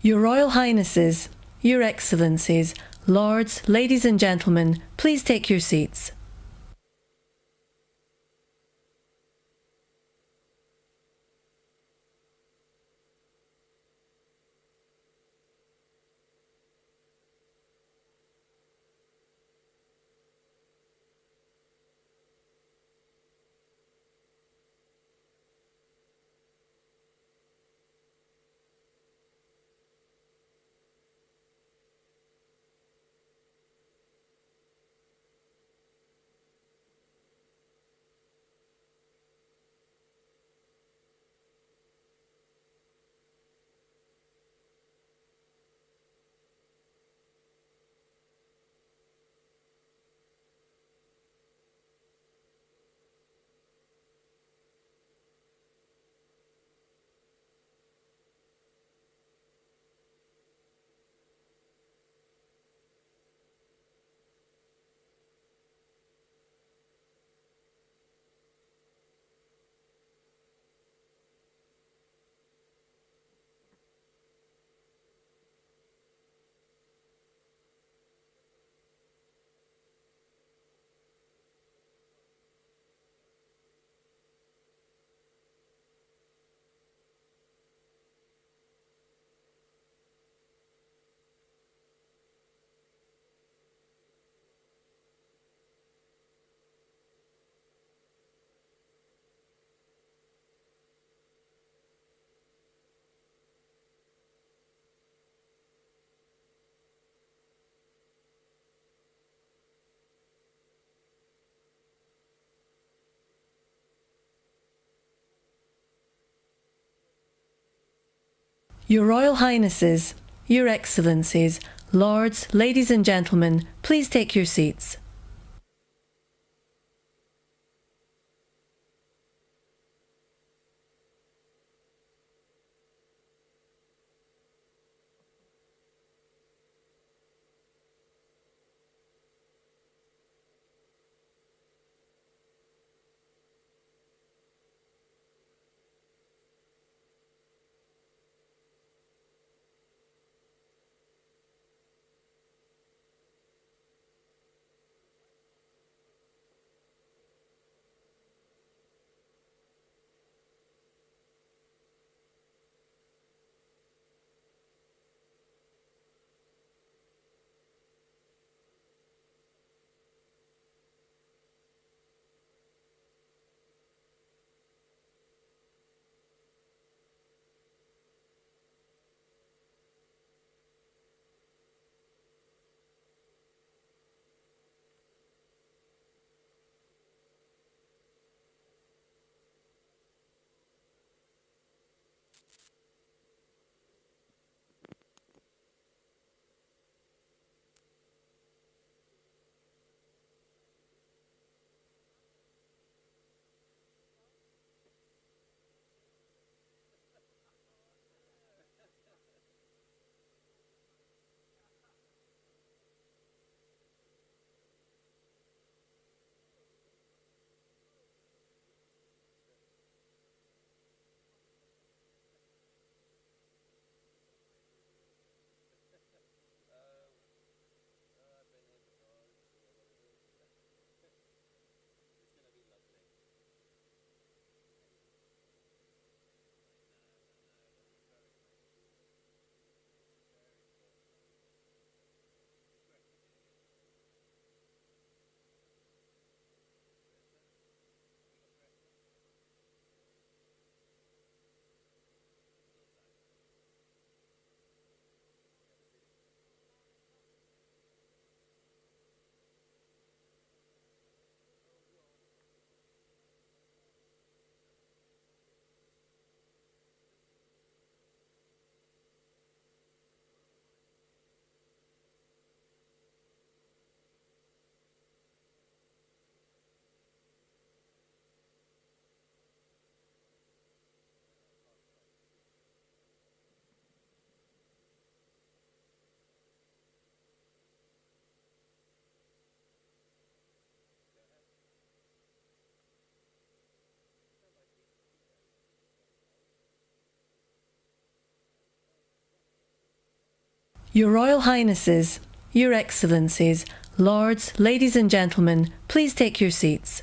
Your Royal Highnesses, Your Excellencies, Lords, Ladies and Gentlemen, please take your seats. Your Royal Highnesses, Your Excellencies, Lords, Ladies and Gentlemen, please take your seats. Your Royal Highnesses, Your Excellencies, Lords, ladies and gentlemen, please take your seats.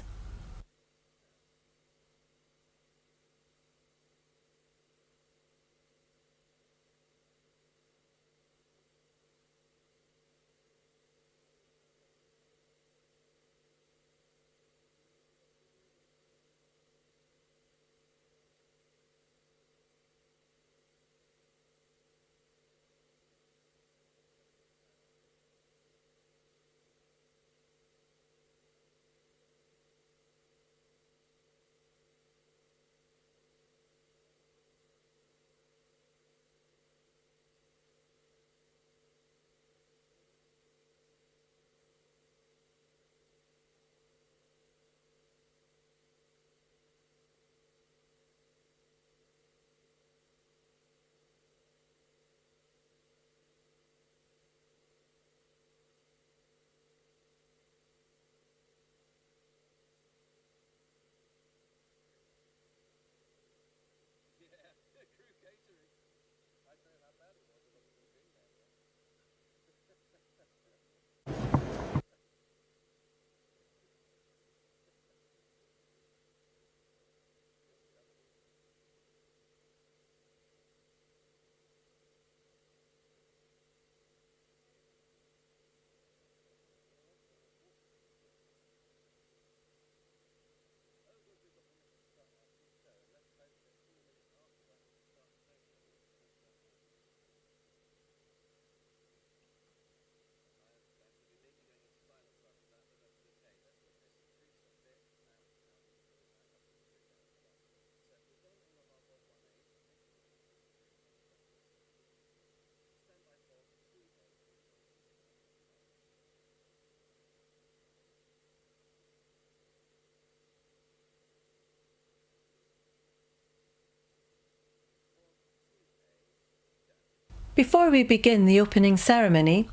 Before we begin the opening ceremony,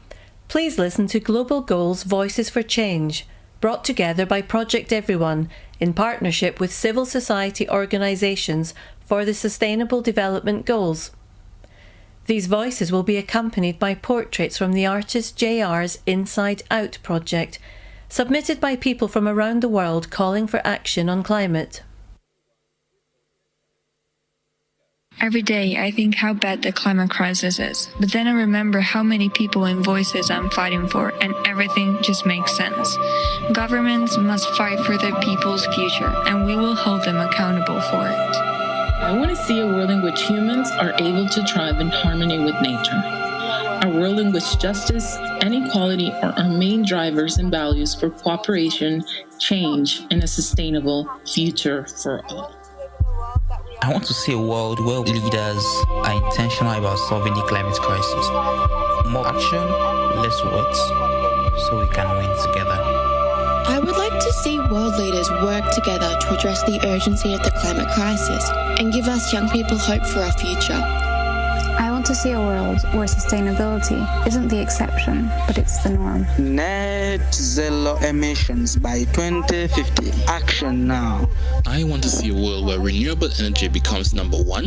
please listen to Global Goals Voices for Change, brought together by Project Everyone in partnership with civil society organisations for the Sustainable Development Goals. These voices will be accompanied by portraits from the artist JR's Inside Out project, submitted by people from around the world calling for action on climate. Every day, I think how bad the climate crisis is. But then I remember how many people and voices I'm fighting for, and everything just makes sense. Governments must fight for their people's future, and we will hold them accountable for it. I want to see a world in which humans are able to thrive in harmony with nature. A world in which justice and equality are our main drivers and values for cooperation, change, and a sustainable future for all. I want to see a world where leaders are intentional about solving the climate crisis. More action, less words, so we can win together. I would like to see world leaders work together to address the urgency of the climate crisis and give us young people hope for our future. I want to see a world where sustainability isn't the exception, but it's the norm. Net zero emissions by 2050. Action now. I want to see a world where renewable energy becomes number one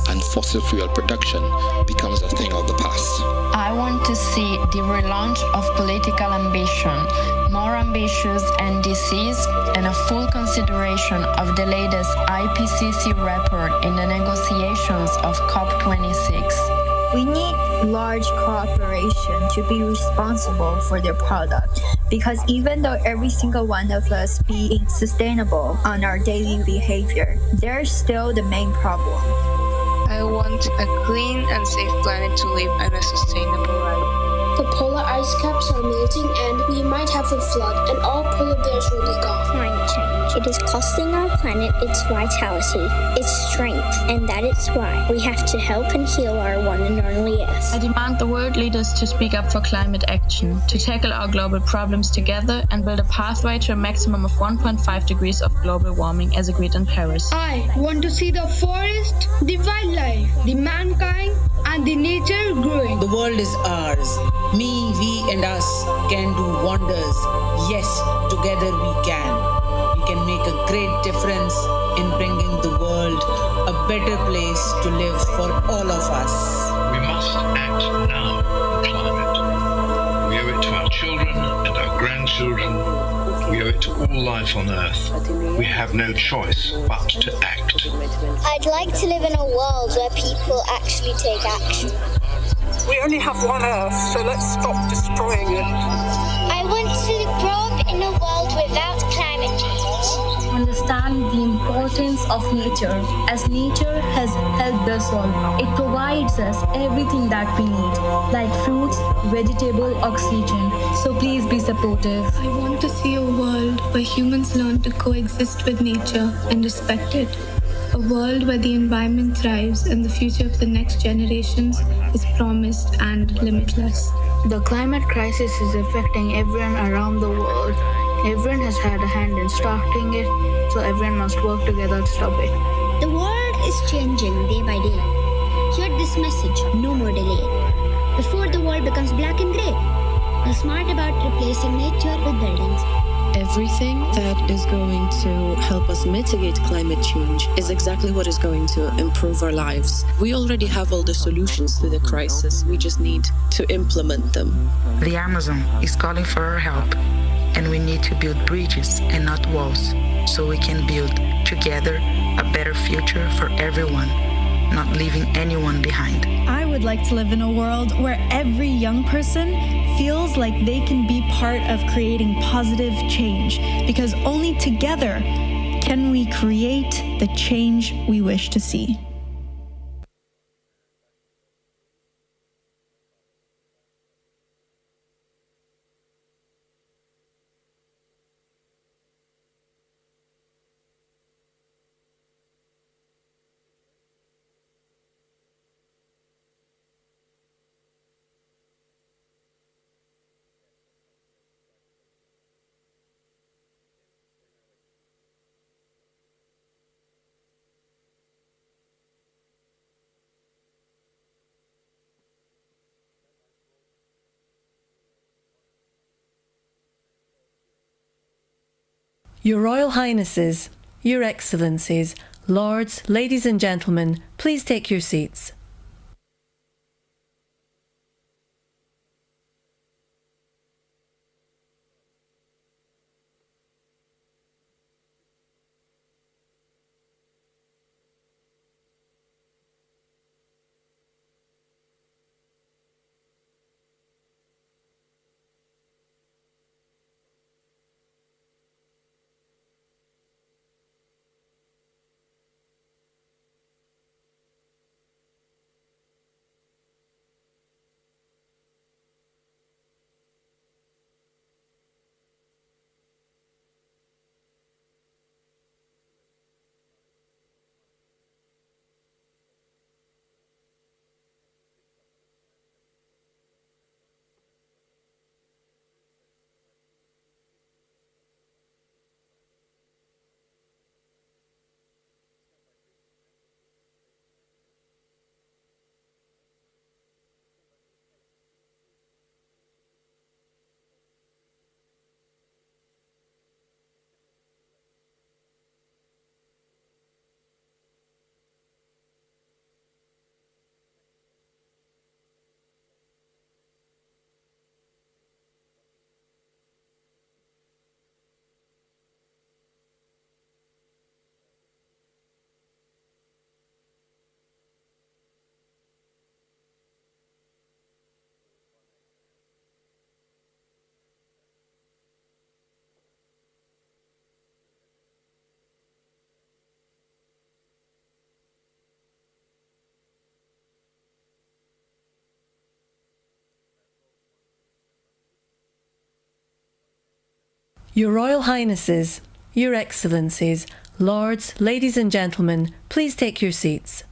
and fossil fuel production becomes a thing of the past. I want to see the relaunch of political ambition, more ambitious NDCs, and a full consideration of the latest IPCC report in the negotiations of COP26. We need large corporations to be responsible for their product, because even though every single one of us being sustainable on our daily behavior, they're still the main problem. I want a clean and safe planet to live and a sustainable life. The polar ice caps are melting and we might have a flood and all polar bears will be gone. Climate change. It is costing our planet its vitality, its strength, and that is why we have to help and heal our one and only Earth. I demand the world leaders to speak up for climate action, to tackle our global problems together and build a pathway to a maximum of 1.5 degrees of global warming as agreed in Paris. I want to see the forest, the wildlife, the mankind, and the nature growing. The world is ours. Me, we, and us can do wonders. Yes, together we can. We can make a great difference in bringing the world a better place to live for all of us. We must act now. grandchildren. We owe it to all life on Earth. We have no choice but to act. I'd like to live in a world where people actually take action. We only have one Earth, so let's stop destroying it. I want to grow up in a world without climate change. Understand the importance of nature, as nature has helped us all. It provides us everything that we need, like fruits, vegetable, oxygen. So please be supportive. I want to see a world where humans learn to coexist with nature and respect it. A world where the environment thrives and the future of the next generations is promised and limitless. The climate crisis is affecting everyone around the world. Everyone has had a hand in starting it, so everyone must work together to stop it. The world is changing day by day. Hear this message, no more delay. Before the world becomes black and grey, be smart about replacing nature with buildings. Everything that is going to help us mitigate climate change is exactly what is going to improve our lives. We already have all the solutions to the crisis. We just need to implement them. The Amazon is calling for our help, and we need to build bridges and not walls, so we can build together a better future for everyone, not leaving anyone behind. I would like to live in a world where every young person feels like they can be part of creating positive change, because only together can we create the change we wish to see. Your Royal Highnesses, Your Excellencies, Lords, Ladies and Gentlemen, please take your seats. Your Royal Highnesses, Your Excellencies, Lords, Ladies and Gentlemen, please take your seats.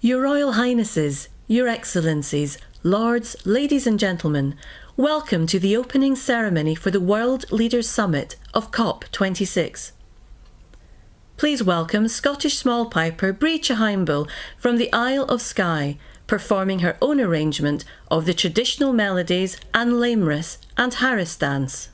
Your Royal Highnesses, Your Excellencies, Lords, Ladies and Gentlemen, welcome to the opening ceremony for the World Leaders Summit of COP26. Please welcome Scottish small piper Brianna Heimbull from the Isle of Skye, performing her own arrangement of the traditional melodies and Lamris and Harris dance.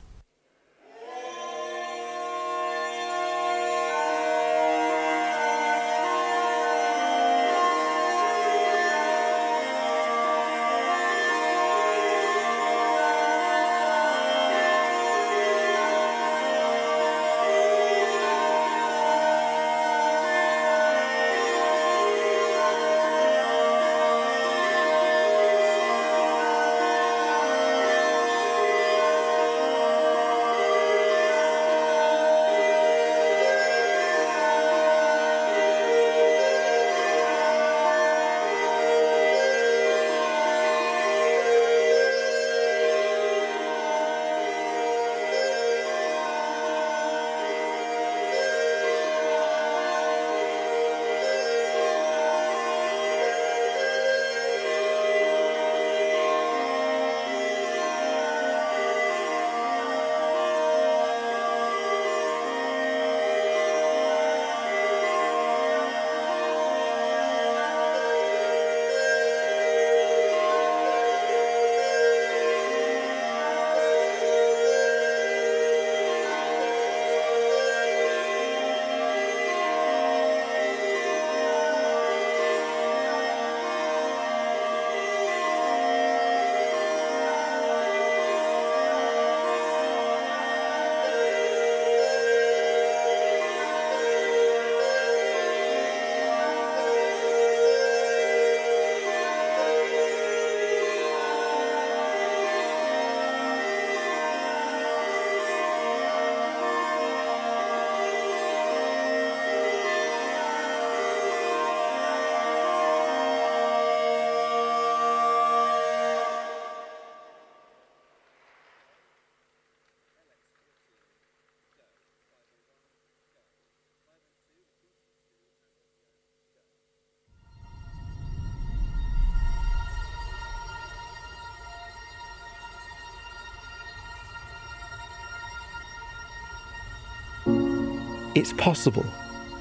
It's possible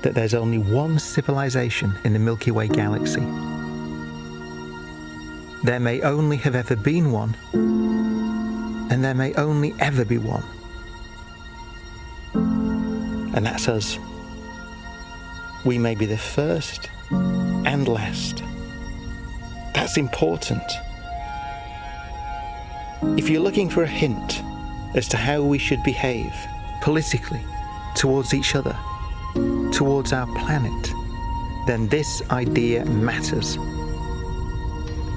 that there's only one civilization in the Milky Way galaxy. There may only have ever been one, and there may only ever be one. And that's us. We may be the first and last. That's important. If you're looking for a hint as to how we should behave politically, towards each other, towards our planet, then this idea matters.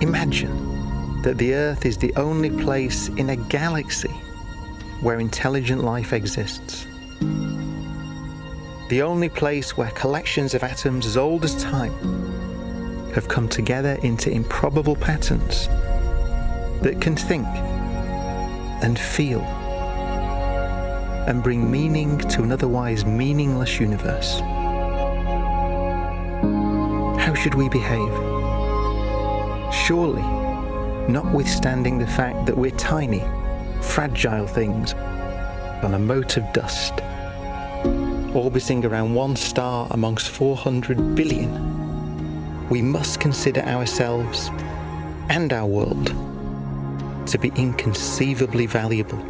Imagine that the Earth is the only place in a galaxy where intelligent life exists. The only place where collections of atoms as old as time have come together into improbable patterns that can think and feel and bring meaning to an otherwise meaningless universe. How should we behave? Surely, notwithstanding the fact that we're tiny, fragile things on a mote of dust, orbiting around one star amongst 400 billion, we must consider ourselves and our world to be inconceivably valuable.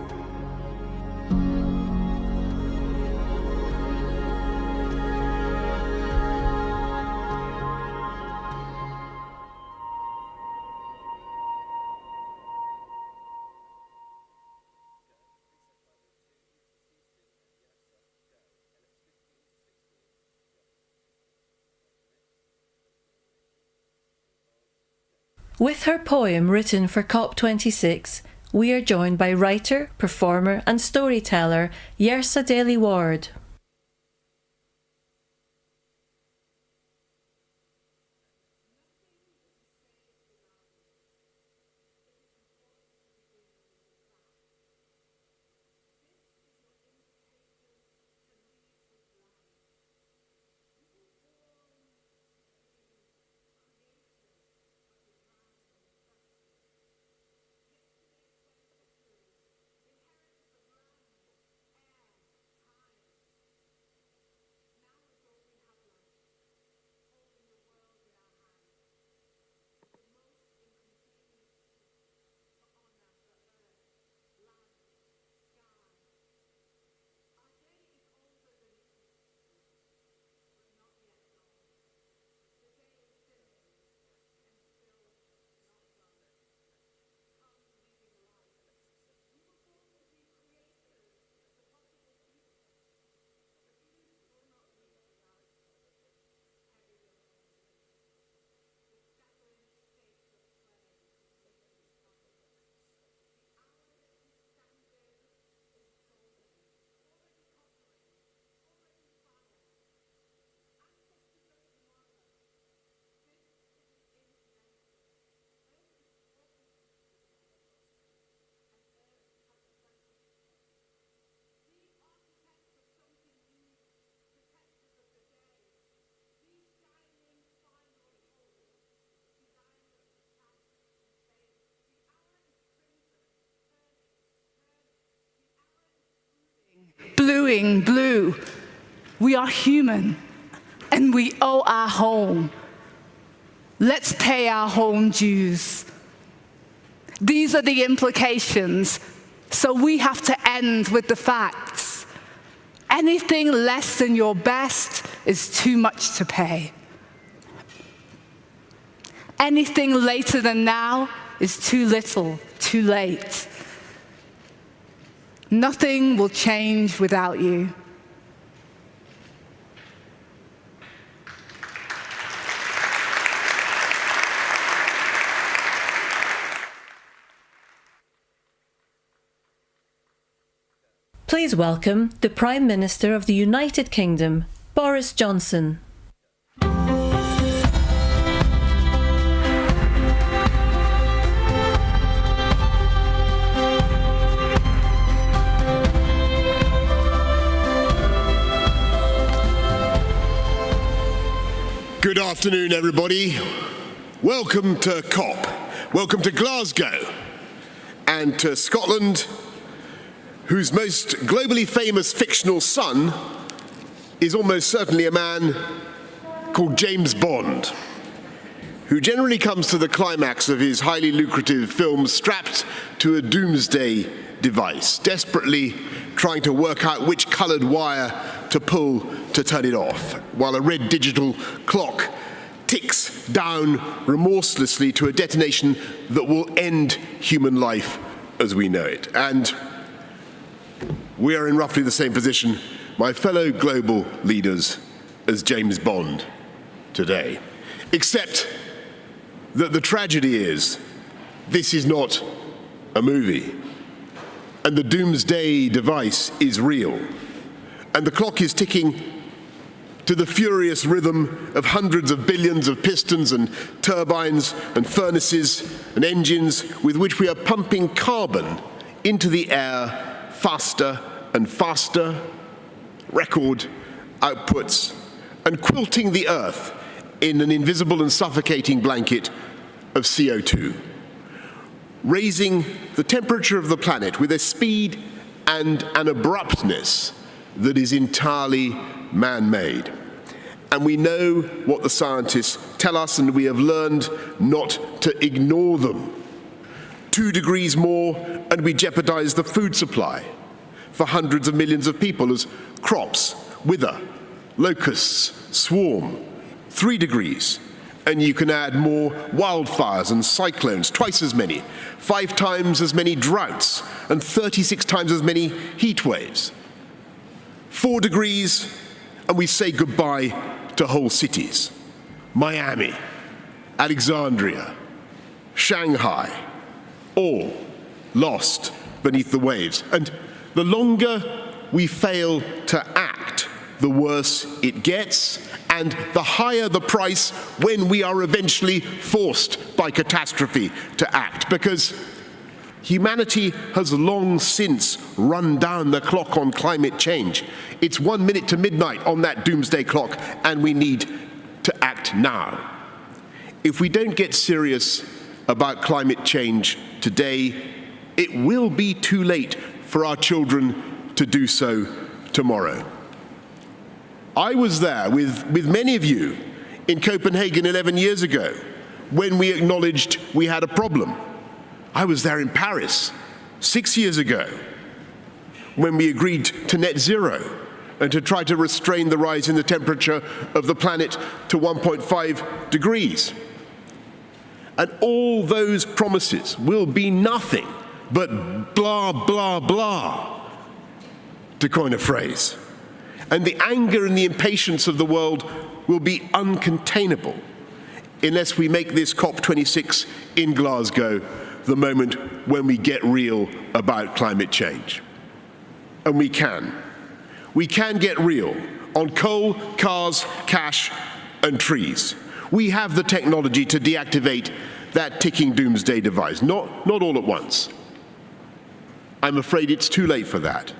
With her poem written for COP26, we are joined by writer, performer and storyteller Yersa Daly Ward. doing blue. We are human, and we owe our home. Let's pay our home dues. These are the implications, so we have to end with the facts. Anything less than your best is too much to pay. Anything later than now is too little, too late. Nothing will change without you. Please welcome the Prime Minister of the United Kingdom, Boris Johnson. Good afternoon, everybody. Welcome to COP. Welcome to Glasgow and to Scotland, whose most globally famous fictional son is almost certainly a man called James Bond, who generally comes to the climax of his highly lucrative films strapped to a doomsday device, desperately trying to work out which coloured wire to pull to turn it off, while a red digital clock ticks down remorselessly to a detonation that will end human life as we know it. And we are in roughly the same position, my fellow global leaders, as James Bond today. Except that the tragedy is, this is not a movie. And the doomsday device is real. And the clock is ticking to the furious rhythm of hundreds of billions of pistons and turbines and furnaces and engines with which we are pumping carbon into the air faster and faster, record outputs, and quilting the Earth in an invisible and suffocating blanket of CO2, raising the temperature of the planet with a speed and an abruptness that is entirely man-made. And we know what the scientists tell us, and we have learned not to ignore them. 2 degrees more, and we jeopardize the food supply for hundreds of millions of people as crops wither, locusts swarm. 3 degrees, and you can add more wildfires and cyclones, twice as many, 5 times as many droughts, and 36 times as many heat waves. 4 degrees, and we say goodbye to whole cities. Miami, Alexandria, Shanghai, all lost beneath the waves. And the longer we fail to act, the worse it gets, and the higher the price when we are eventually forced by catastrophe to act. Because humanity has long since run down the clock on climate change. It's 1 minute to midnight on that doomsday clock, and we need to act now. If we don't get serious about climate change today, it will be too late for our children to do so tomorrow. I was there with many of you in Copenhagen 11 years ago when we acknowledged we had a problem. I was there in Paris 6 years ago when we agreed to net zero and to try to restrain the rise in the temperature of the planet to 1.5 degrees. And all those promises will be nothing but blah, blah, blah, to coin a phrase. And the anger and the impatience of the world will be uncontainable unless we make this COP26 in Glasgow the moment when we get real about climate change. And we can. We can get real on coal, cars, cash, and trees. We have the technology to deactivate that ticking doomsday device, not all at once. I'm afraid it's too late for that.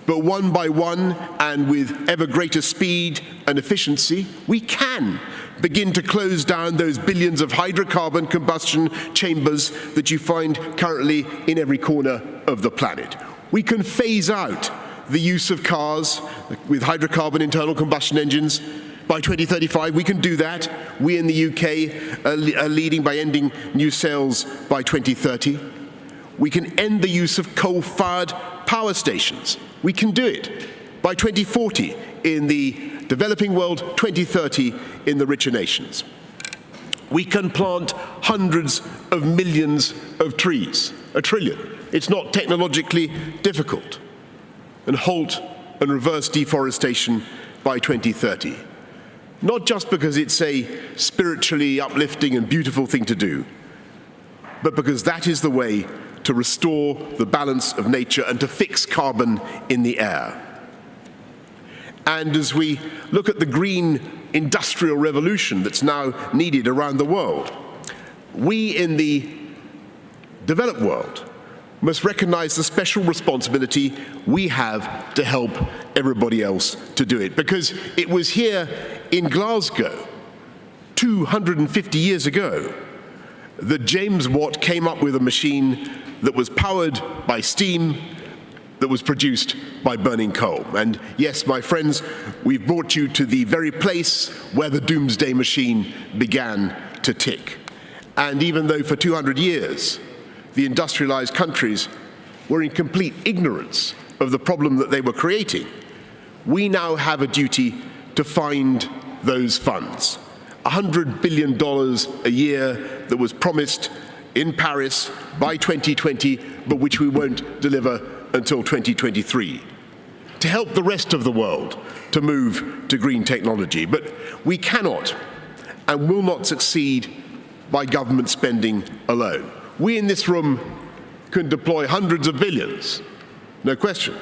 But one by one, and with ever greater speed and efficiency, we can begin to close down those billions of hydrocarbon combustion chambers that you find currently in every corner of the planet. We can phase out the use of cars with hydrocarbon internal combustion engines. By 2035, we can do that. We in the UK are leading by ending new sales by 2030. We can end the use of coal-fired power stations. We can do it by 2040 in the developing world, 2030 in the richer nations. We can plant hundreds of millions of trees, 1 trillion. It's not technologically difficult. And halt and reverse deforestation by 2030. Not just because it's a spiritually uplifting and beautiful thing to do, but because that is the way to restore the balance of nature and to fix carbon in the air. And as we look at the green industrial revolution that's now needed around the world, we in the developed world must recognize the special responsibility we have to help everybody else to do it. Because it was here in Glasgow 250 years ago that James Watt came up with a machine that was powered by steam, that was produced by burning coal. And yes, my friends, we've brought you to the very place where the doomsday machine began to tick. And even though for 200 years, the industrialized countries were in complete ignorance of the problem that they were creating, we now have a duty to find those funds. $100 billion a year that was promised in Paris by 2020, but which we won't deliver until 2023, to help the rest of the world to move to green technology. But we cannot and will not succeed by government spending alone. We in this room can deploy hundreds of billions, no question.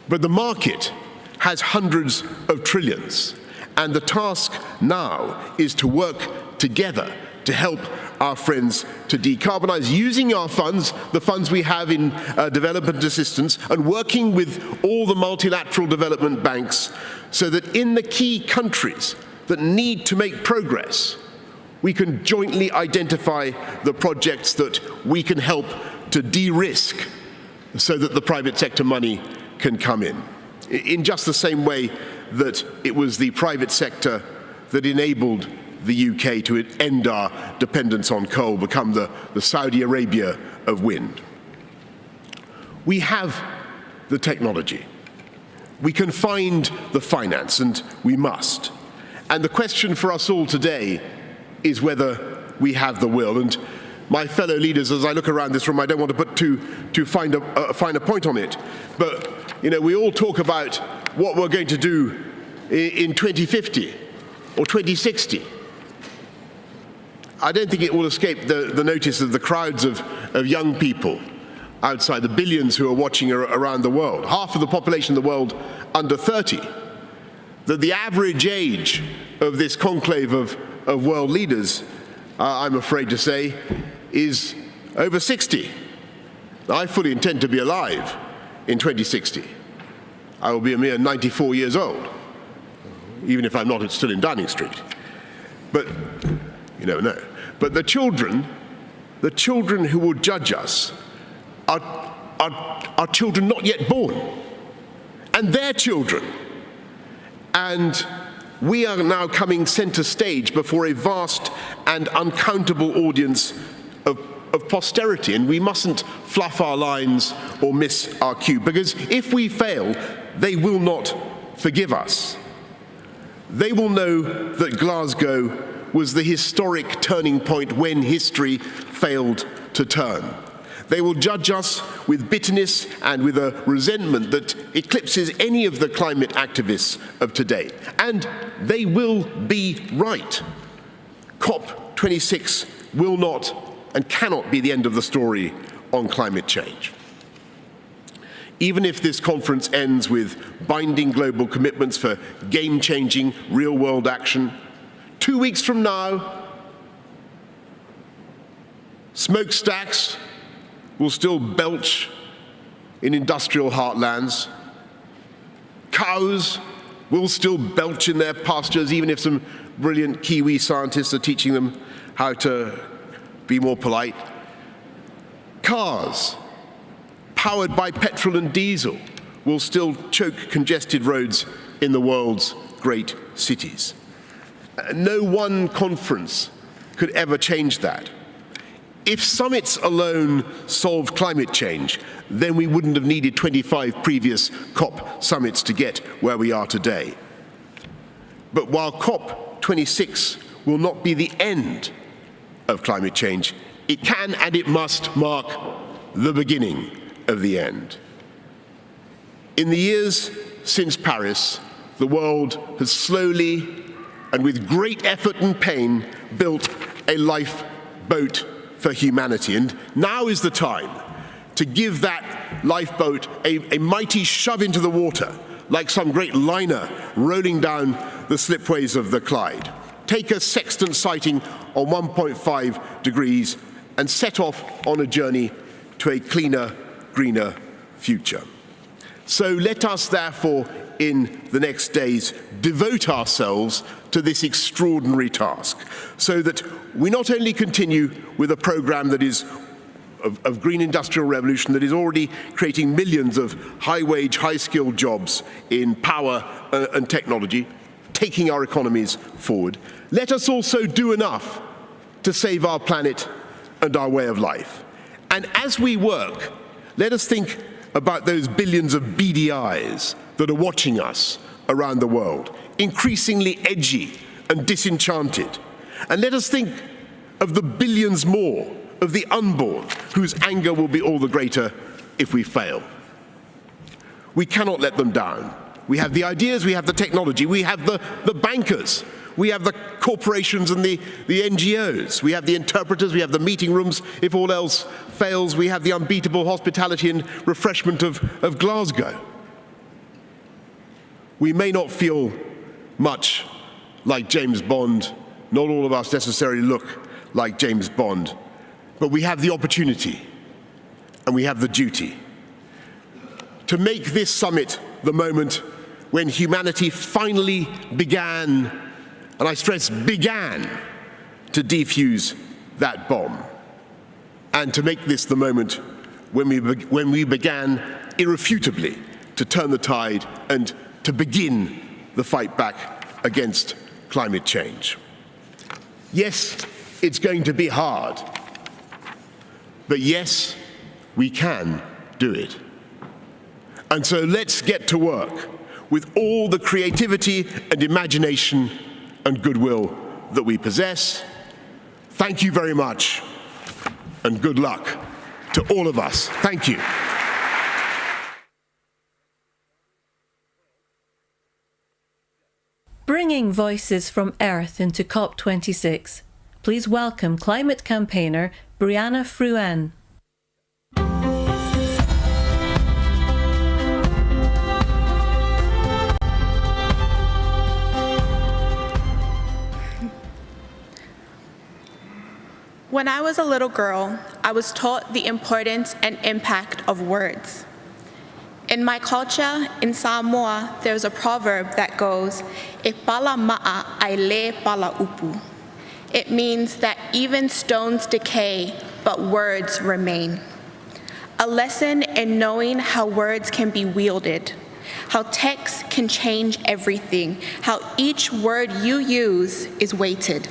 But the market has hundreds of trillions. And the task now is to work together to help our friends to decarbonize, using our funds, the funds we have in development assistance, and working with all the multilateral development banks so that in the key countries that need to make progress, we can jointly identify the projects that we can help to de-risk so that the private sector money can come in just the same way that it was the private sector that enabled the UK to end our dependence on coal, become the Saudi Arabia of wind. We have the technology. We can find the finance, and we must. And the question for us all today is whether we have the will. And my fellow leaders, as I look around this room, I don't want to put too fine a point on it, but we all talk about what we're going to do in 2050 or 2060. I don't think it will escape the notice of the crowds of young people outside, the billions who are watching around the world, half of the population of the world under 30, that the average age of this conclave of world leaders, I'm afraid to say, is over 60. I fully intend to be alive in 2060. I will be a mere 94 years old, even if I'm not still in Downing Street. But you never know. But the children who will judge us are children not yet born, and their children. And we are now coming center stage before a vast and uncountable audience of posterity, and we mustn't fluff our lines or miss our cue, because if we fail, they will not forgive us. They will know that Glasgow was the historic turning point when history failed to turn. They will judge us with bitterness and with a resentment that eclipses any of the climate activists of today. And they will be right. COP26 will not and cannot be the end of the story on climate change. Even if this conference ends with binding global commitments for game-changing, real-world action, 2 weeks from now, smokestacks will still belch in industrial heartlands. Cows will still belch in their pastures, even if some brilliant Kiwi scientists are teaching them how to be more polite. Cars, powered by petrol and diesel, will still choke congested roads in the world's great cities. No one conference could ever change that. If summits alone solved climate change, then we wouldn't have needed 25 previous COP summits to get where we are today. But while COP26 will not be the end of climate change, it can and it must mark the beginning of the end. In the years since Paris, the world has slowly and with great effort and pain built a lifeboat for humanity. And now is the time to give that lifeboat a mighty shove into the water, like some great liner rolling down the slipways of the Clyde. Take a sextant sighting on 1.5 degrees and set off on a journey to a cleaner, greener future. So let us therefore, in the next days, devote ourselves to this extraordinary task, so that we not only continue with a program that is of green industrial revolution that is already creating millions of high-wage, high-skilled jobs in power and technology, taking our economies forward. Let us also do enough to save our planet and our way of life. And as we work, let us think about those billions of beady eyes that are watching us around the world, increasingly edgy and disenchanted. And let us think of the billions more of the unborn, whose anger will be all the greater if we fail. We cannot let them down. We have the ideas, we have the technology, we have the bankers, we have the corporations and the NGOs, we have the interpreters, we have the meeting rooms. If all else fails, we have the unbeatable hospitality and refreshment of Glasgow. We may not feel much like James Bond, not all of us necessarily look like James Bond, but we have the opportunity and we have the duty to make this summit the moment when humanity finally began, and I stress began, to defuse that bomb, and to make this the moment when we began irrefutably to turn the tide and to begin the fight back against climate change. Yes, it's going to be hard, but yes, we can do it. And so let's get to work with all the creativity and imagination and goodwill that we possess. Thank you very much, and good luck to all of us. Thank you. Bringing voices from Earth into COP26, please welcome climate campaigner Brianna Froen. When I was a little girl, I was taught the importance and impact of words. In my culture, in Samoa, there's a proverb that goes, "E pala ma'a ai le pala upu." It means that even stones decay, but words remain. A lesson in knowing how words can be wielded, how text can change everything, how each word you use is weighted,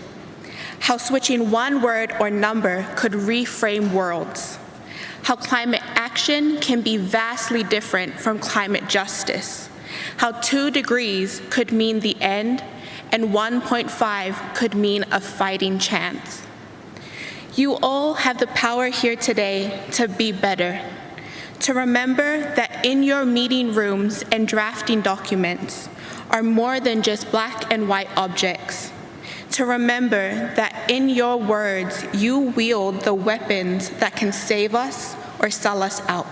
how switching one word or number could reframe worlds, how climate action can be vastly different from climate justice, how 2 degrees could mean the end and 1.5 could mean a fighting chance. You all have the power here today to be better, to remember that in your meeting rooms and drafting documents are more than just black and white objects, to remember that in your words you wield the weapons that can save us or sell us out.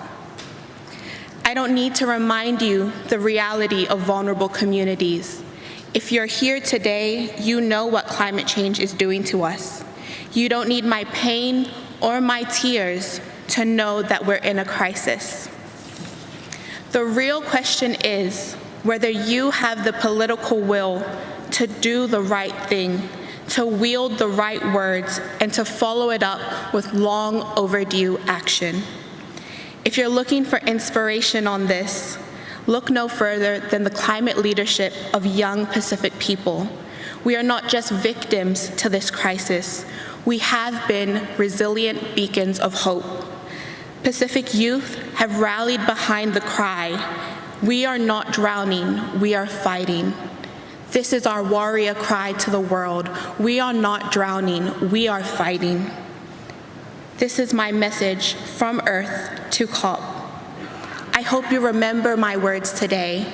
I don't need to remind you the reality of vulnerable communities. If you're here today, you know what climate change is doing to us. You don't need my pain or my tears to know that we're in a crisis. The real question is whether you have the political will to do the right thing, to wield the right words, and to follow it up with long overdue action. If you're looking for inspiration on this, Look no further than the climate leadership of young Pacific people. We are not just victims to this crisis. We have been resilient beacons of hope. Pacific youth have rallied behind the cry, "We are not drowning, we are fighting." This is our warrior cry to the world. We are not drowning, we are fighting. This is my message from Earth to COP. I hope you remember my words today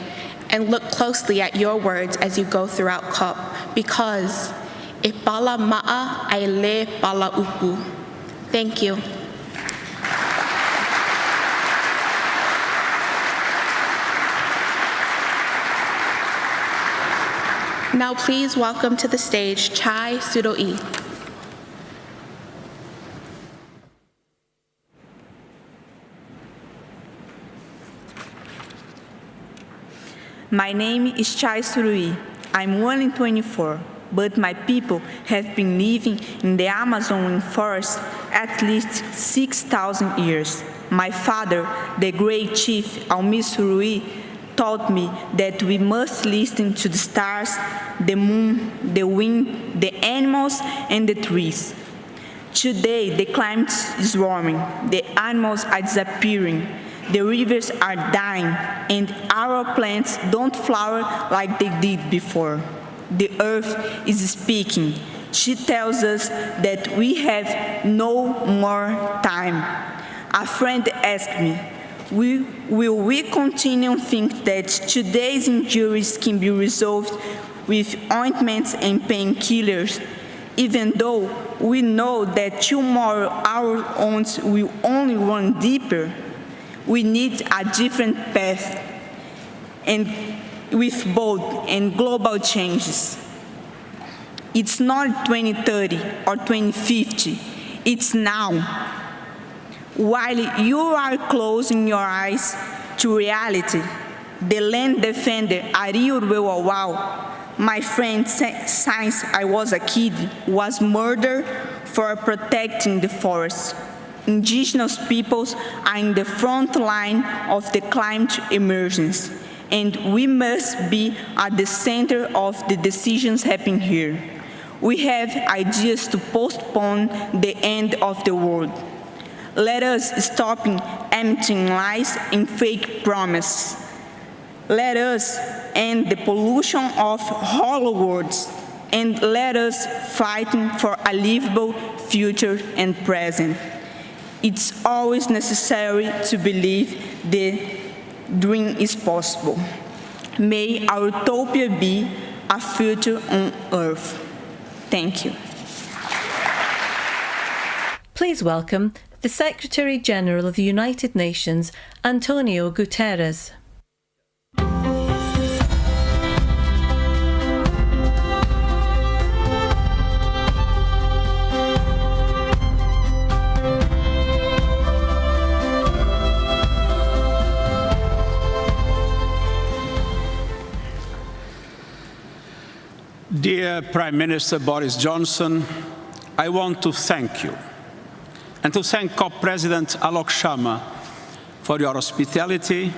and look closely at your words as you go throughout COP, because e pala ma'a ai le pala upu. Thank you. Now please welcome to the stage Chai Sudoi. My name is Chai Surui. I'm 1 in 24, but my people have been living in the Amazon forest at least 6,000 years. My father, the great chief Almi Surui, taught me that we must listen to the stars, the moon, the wind, the animals, and the trees. Today, the climate is warming, the animals are disappearing, the rivers are dying, and our plants don't flower like they did before. The earth is speaking. She tells us that we have no more time. A friend asked me, will we continue to think that today's injuries can be resolved with ointments and painkillers, even though we know that tomorrow our wounds will only run deeper? We need a different path, and with bold and global changes. It's not 2030 or 2050, it's now. While you are closing your eyes to reality, the land defender Ariel Wewawau, my friend since I was a kid, was murdered for protecting the forest. Indigenous peoples are in the front line of the climate emergency, and we must be at the center of the decisions happening here. We have ideas to postpone the end of the world. Let us stop emptying lies and fake promises. Let us end the pollution of hollow words, and let us fight for a livable future and present. It's always necessary to believe the dream is possible. May our utopia be a future on Earth. Thank you. Please welcome the Secretary-General of the United Nations, Antonio Guterres. Dear Prime Minister Boris Johnson, I want to thank you and to thank COP President Alok Sharma for your hospitality,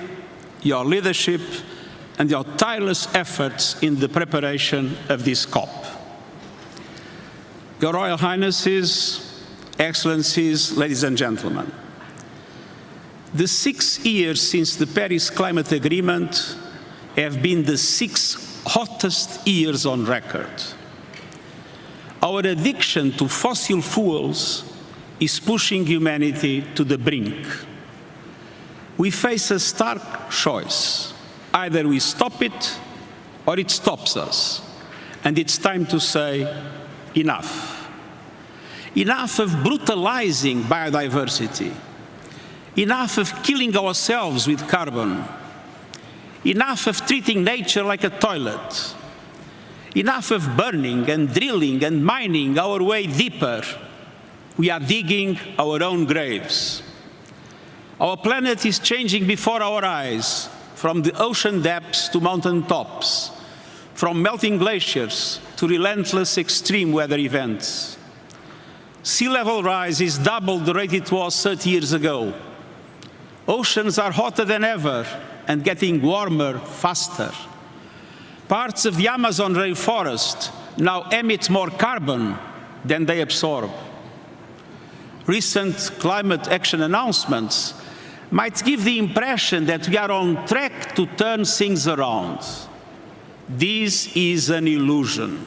your leadership, and your tireless efforts in the preparation of this COP. Your Royal Highnesses, Excellencies, ladies and gentlemen, the 6 years since the Paris Climate Agreement have been the 6 hottest years on record. Our addiction to fossil fuels is pushing humanity to the brink. We face a stark choice. Either we stop it or it stops us. And it's time to say, enough. Enough of brutalizing biodiversity. Enough of killing ourselves with carbon. Enough of treating nature like a toilet. Enough of burning and drilling and mining our way deeper. We are digging our own graves. Our planet is changing before our eyes, from the ocean depths to mountain tops, from melting glaciers to relentless extreme weather events. Sea level rise is double the rate it was 30 years ago. Oceans are hotter than ever, and getting warmer faster. Parts of the Amazon rainforest now emit more carbon than they absorb. Recent climate action announcements might give the impression that we are on track to turn things around. This is an illusion.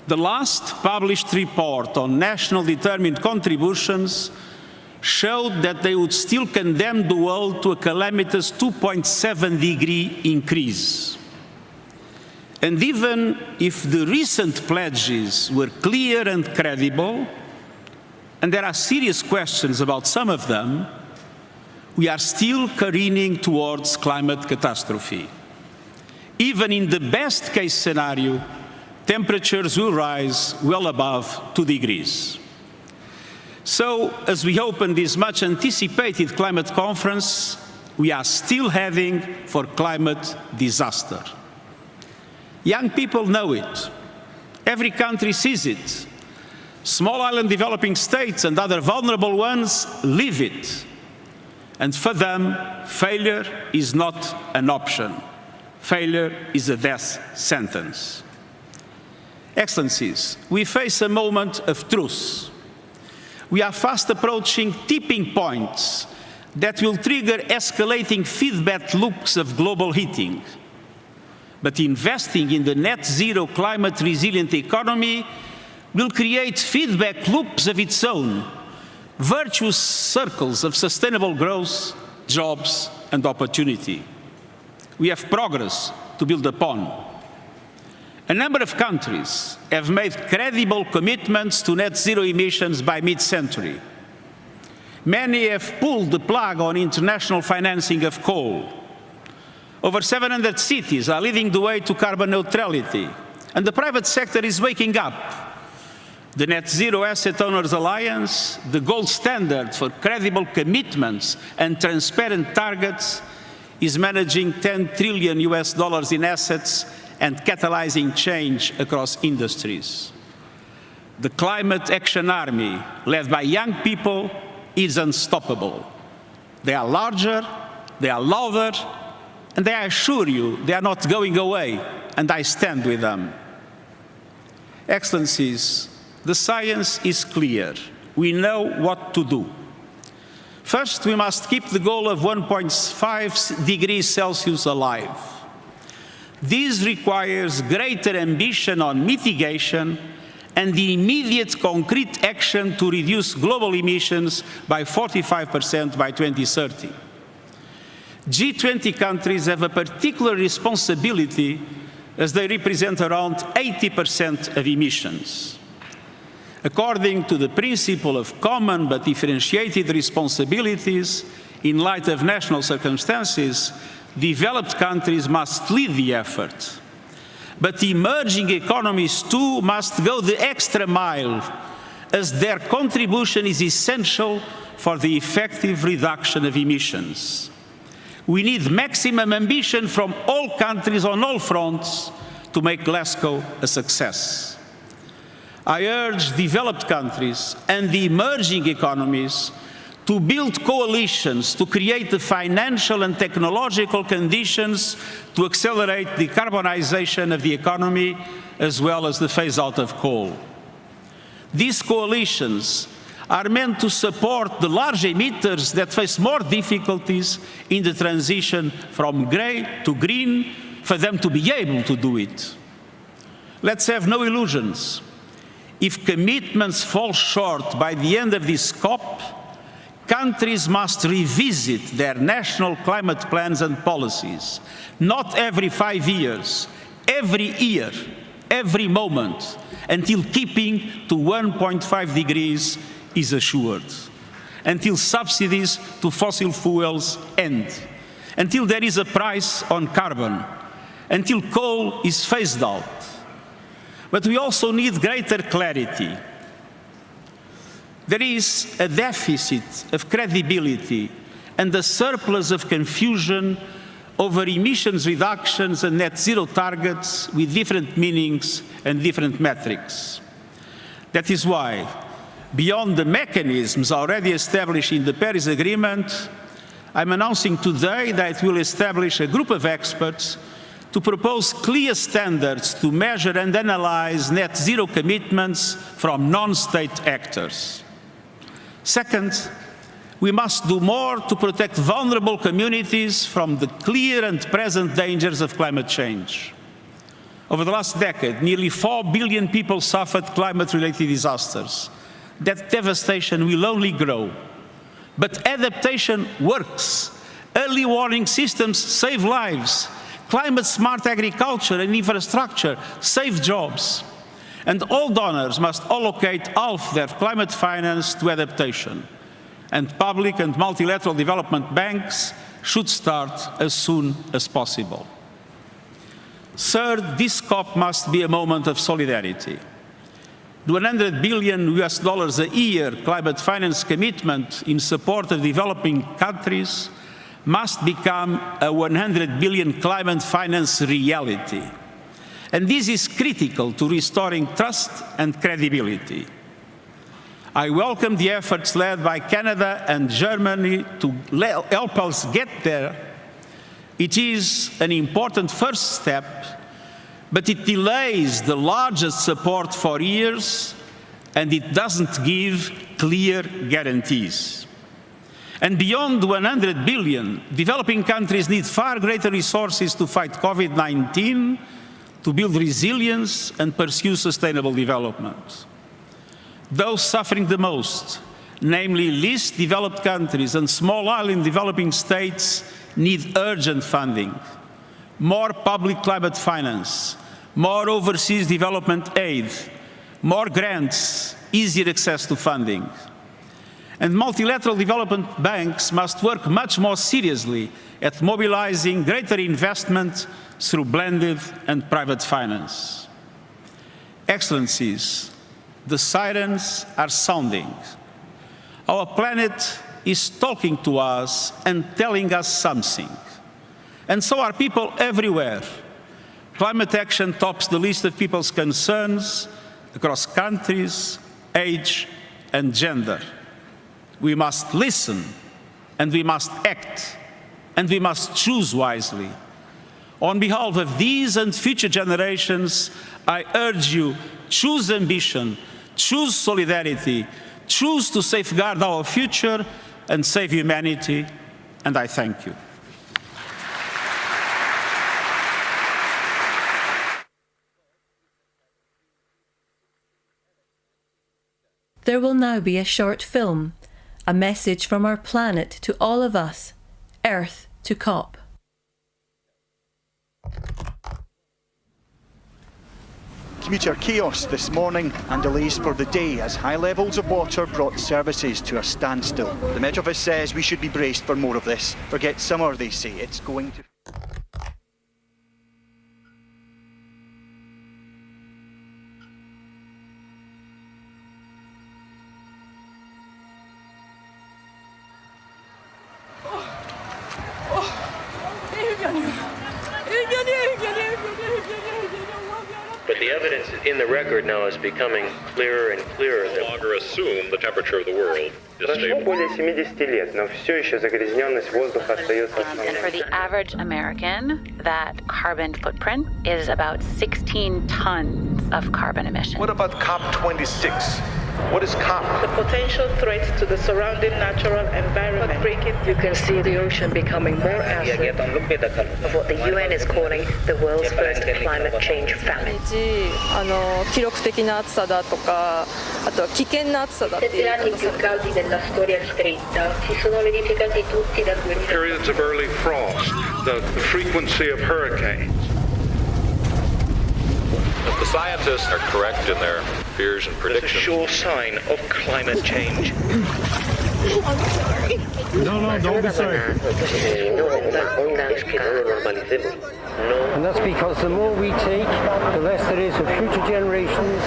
The last published report on national determined contributions showed that they would still condemn the world to a calamitous 2.7-degree increase. And even if the recent pledges were clear and credible, and there are serious questions about some of them, we are still careening towards climate catastrophe. Even in the best case scenario, temperatures will rise well above 2 degrees. So, as we open this much anticipated climate conference, we are still heading for climate disaster. Young people know it. Every country sees it. Small island developing states and other vulnerable ones live it. And for them, failure is not an option. Failure is a death sentence. Excellencies, we face a moment of truth. We are fast approaching tipping points that will trigger escalating feedback loops of global heating. But investing in the net zero climate resilient economy will create feedback loops of its own, virtuous circles of sustainable growth, jobs, and opportunity. We have progress to build upon. A number of countries have made credible commitments to net zero emissions by mid-century. Many have pulled the plug on international financing of coal. Over 700 cities are leading the way to carbon neutrality, and the private sector is waking up. The Net Zero Asset Owners Alliance, the gold standard for credible commitments and transparent targets, is managing $10 trillion in assets and catalyzing change across industries. The Climate Action Army, led by young people, is unstoppable. They are larger, they are louder, and I assure you, they are not going away, and I stand with them. Excellencies, the science is clear. We know what to do. First, we must keep the goal of 1.5 degrees Celsius alive. This requires greater ambition on mitigation and the immediate concrete action to reduce global emissions by 45% by 2030. G20 countries have a particular responsibility as they represent around 80% of emissions. According to the principle of common but differentiated responsibilities, in light of national circumstances, developed countries must lead the effort. But emerging economies too must go the extra mile, as their contribution is essential for the effective reduction of emissions. We need maximum ambition from all countries on all fronts to make Glasgow a success. I urge developed countries and the emerging economies to build coalitions to create the financial and technological conditions to accelerate the decarbonization of the economy as well as the phase-out of coal. These coalitions are meant to support the large emitters that face more difficulties in the transition from grey to green, for them to be able to do it. Let's have no illusions. If commitments fall short by the end of this COP, countries must revisit their national climate plans and policies, not every 5 years, every year, every moment, until keeping to 1.5 degrees is assured, until subsidies to fossil fuels end, until there is a price on carbon, until coal is phased out. But we also need greater clarity. There is a deficit of credibility and a surplus of confusion over emissions reductions and net zero targets with different meanings and different metrics. That is why, beyond the mechanisms already established in the Paris Agreement, I'm announcing today that we'll establish a group of experts to propose clear standards to measure and analyze net zero commitments from non-state actors. Second, we must do more to protect vulnerable communities from the clear and present dangers of climate change. Over the last decade, nearly 4 billion people suffered climate-related disasters. That devastation will only grow. But adaptation works. Early warning systems save lives. Climate-smart agriculture and infrastructure save jobs. And all donors must allocate half their climate finance to adaptation. And public and multilateral development banks should start as soon as possible. Third, this COP must be a moment of solidarity. The $100 billion a year climate finance commitment in support of developing countries must become a 100 billion climate finance reality. And this is critical to restoring trust and credibility. I welcome the efforts led by Canada and Germany to help us get there. It is an important first step, but it delays the largest support for years, and it doesn't give clear guarantees. And beyond the 100 billion, developing countries need far greater resources to fight COVID-19, to build resilience and pursue sustainable development. Those suffering the most, namely least developed countries and small island developing states, need urgent funding, more public climate finance, more overseas development aid, more grants, easier access to funding. And multilateral development banks must work much more seriously at mobilizing greater investment through blended and private finance. Excellencies, the sirens are sounding. Our planet is talking to us and telling us something. And so are people everywhere. Climate action tops the list of people's concerns across countries, age, and gender. We must listen, and we must act, and we must choose wisely. On behalf of these and future generations, I urge you, choose ambition, choose solidarity, choose to safeguard our future and save humanity, and I thank you. There will now be a short film, a message from our planet to all of us, Earth to COP. Commuter chaos this morning and delays for the day as high levels of water brought services to a standstill. The Met Office says we should be braced for more of this. Forget summer, they say. It's going to... But the evidence in the record now is becoming clearer and clearer. No longer assume the temperature of the world is stable. And for the average American, that carbon footprint is about 16 tons of carbon emissions. What about COP26? What is COP? The potential threat to the surrounding natural environment. You can see the ocean becoming more acid of what the UN is calling the world's first climate change famine. 記録的な暑さだとか、あとは危険な暑さだっていう言い方されてます。 Periods of early frost, the frequency of hurricanes. If the scientists are correct in their fears and predictions. It's a sure sign of climate change. I'm sorry. No, don't be sorry. And that's because the more we take, the less there is for future generations.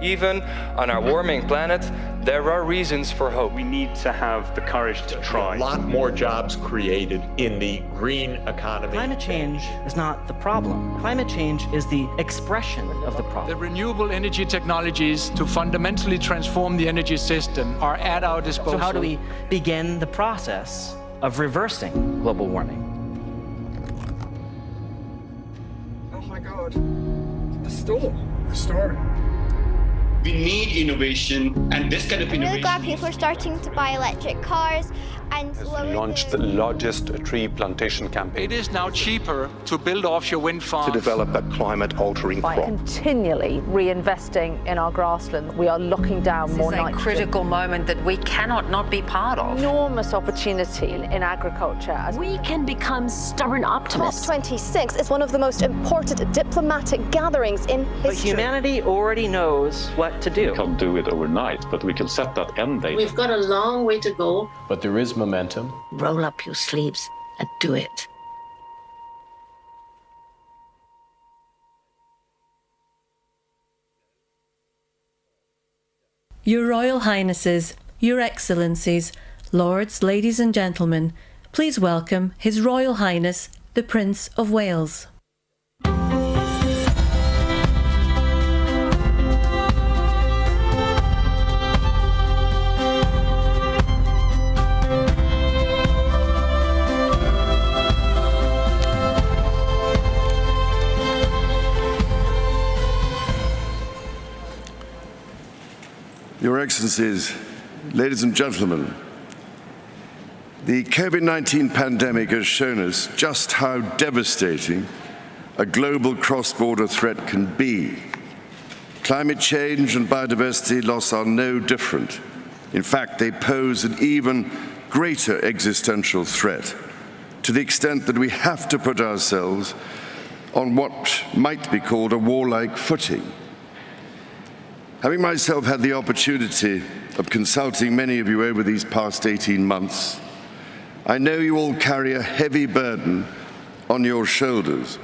Even on our warming planet, there are reasons for hope. We need to have the courage to try. A lot more jobs created in the green economy. Climate change is not the problem. Climate change is the expression of the problem. The renewable energy technologies to fundamentally transform the energy system are at our disposal. So how do we begin the process of reversing global warming? Oh my God, a storm. We need innovation, and this kind of innovation. I'm really glad people are starting to buy electric cars and launched the largest tree plantation campaign. It is now cheaper to build offshore wind farms. To develop a climate-altering crop. By continually reinvesting in our grassland, we are locking down more nitrogen. This is a critical moment that we cannot not be part of. Enormous opportunity in agriculture. We can become stubborn optimists. COP26 is one of the most important diplomatic gatherings in history. But humanity already knows what to do. We can't do it overnight, but we can set that end date. We've got a long way to go. But there is momentum. Roll up your sleeves and do it. Your Royal Highnesses, Your Excellencies, Lords, Ladies and Gentlemen, please welcome His Royal Highness, the Prince of Wales. Your Excellencies, ladies and gentlemen, the COVID-19 pandemic has shown us just how devastating a global cross-border threat can be. Climate change and biodiversity loss are no different. In fact, they pose an even greater existential threat, to the extent that we have to put ourselves on what might be called a warlike footing. Having myself had the opportunity of consulting many of you over these past 18 months, I know you all carry a heavy burden on your shoulders,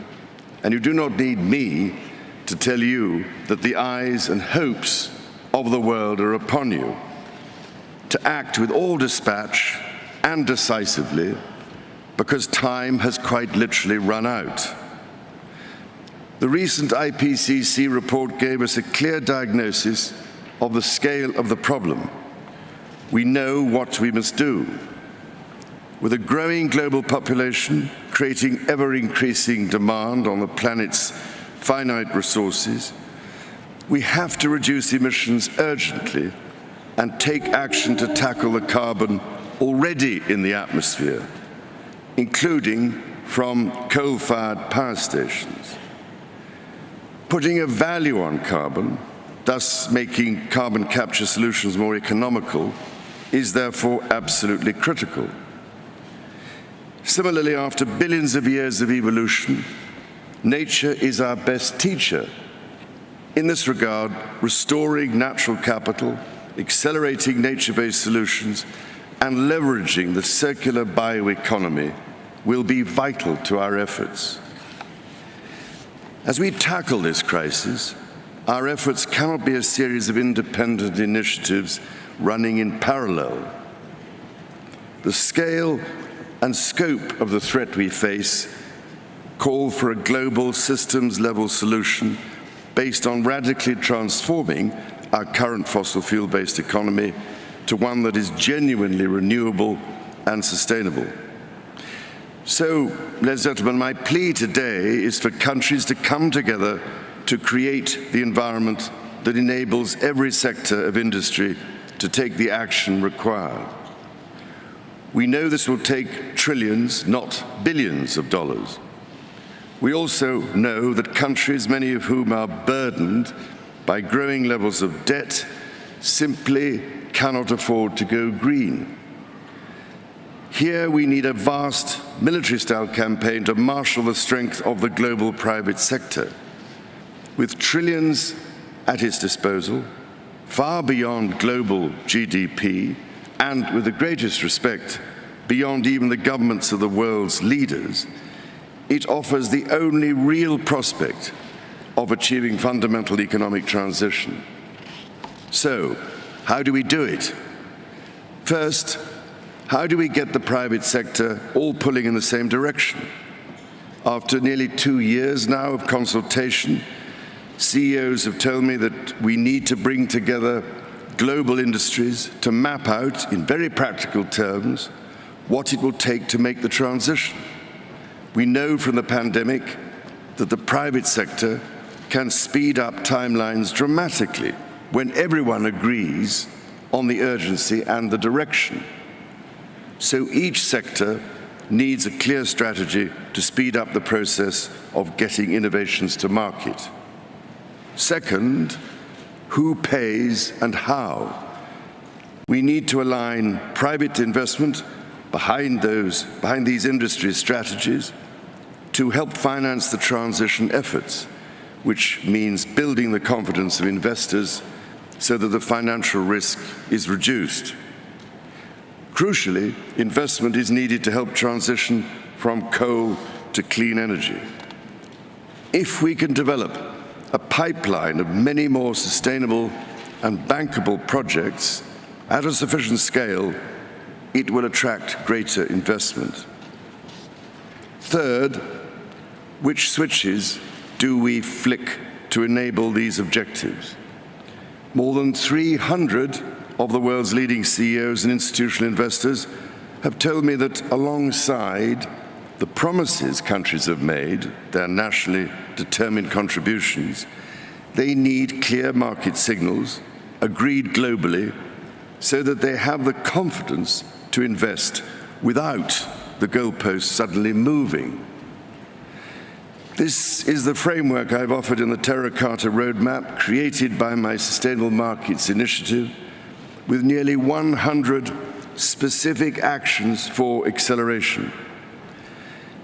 and you do not need me to tell you that the eyes and hopes of the world are upon you, to act with all dispatch and decisively, because time has quite literally run out. The recent IPCC report gave us a clear diagnosis of the scale of the problem. We know what we must do. With a growing global population creating ever-increasing demand on the planet's finite resources, we have to reduce emissions urgently and take action to tackle the carbon already in the atmosphere, including from coal-fired power stations. Putting a value on carbon, thus making carbon capture solutions more economical, is therefore absolutely critical. Similarly, after billions of years of evolution, nature is our best teacher. In this regard, restoring natural capital, accelerating nature-based solutions, and leveraging the circular bioeconomy will be vital to our efforts. As we tackle this crisis, our efforts cannot be a series of independent initiatives running in parallel. The scale and scope of the threat we face call for a global systems-level solution based on radically transforming our current fossil fuel-based economy to one that is genuinely renewable and sustainable. So, ladies and gentlemen, my plea today is for countries to come together to create the environment that enables every sector of industry to take the action required. We know this will take trillions, not billions of dollars. We also know that countries, many of whom are burdened by growing levels of debt, simply cannot afford to go green. Here we need a vast military-style campaign to marshal the strength of the global private sector. With trillions at its disposal, far beyond global GDP, and with the greatest respect, beyond even the governments of the world's leaders, it offers the only real prospect of achieving fundamental economic transition. So, how do we do it? First, how do we get the private sector all pulling in the same direction? After nearly 2 years now of consultation, CEOs have told me that we need to bring together global industries to map out, in very practical terms, what it will take to make the transition. We know from the pandemic that the private sector can speed up timelines dramatically when everyone agrees on the urgency and the direction. So each sector needs a clear strategy to speed up the process of getting innovations to market. Second, who pays and how? We need to align private investment behind these industry strategies to help finance the transition efforts, which means building the confidence of investors so that the financial risk is reduced. Crucially, investment is needed to help transition from coal to clean energy. If we can develop a pipeline of many more sustainable and bankable projects at a sufficient scale, it will attract greater investment. Third, which switches do we flick to enable these objectives? More than 300 of the world's leading CEOs and institutional investors have told me that alongside the promises countries have made, their nationally determined contributions, they need clear market signals, agreed globally, so that they have the confidence to invest without the goalposts suddenly moving. This is the framework I've offered in the Terracotta Roadmap, created by my Sustainable Markets Initiative, with nearly 100 specific actions for acceleration.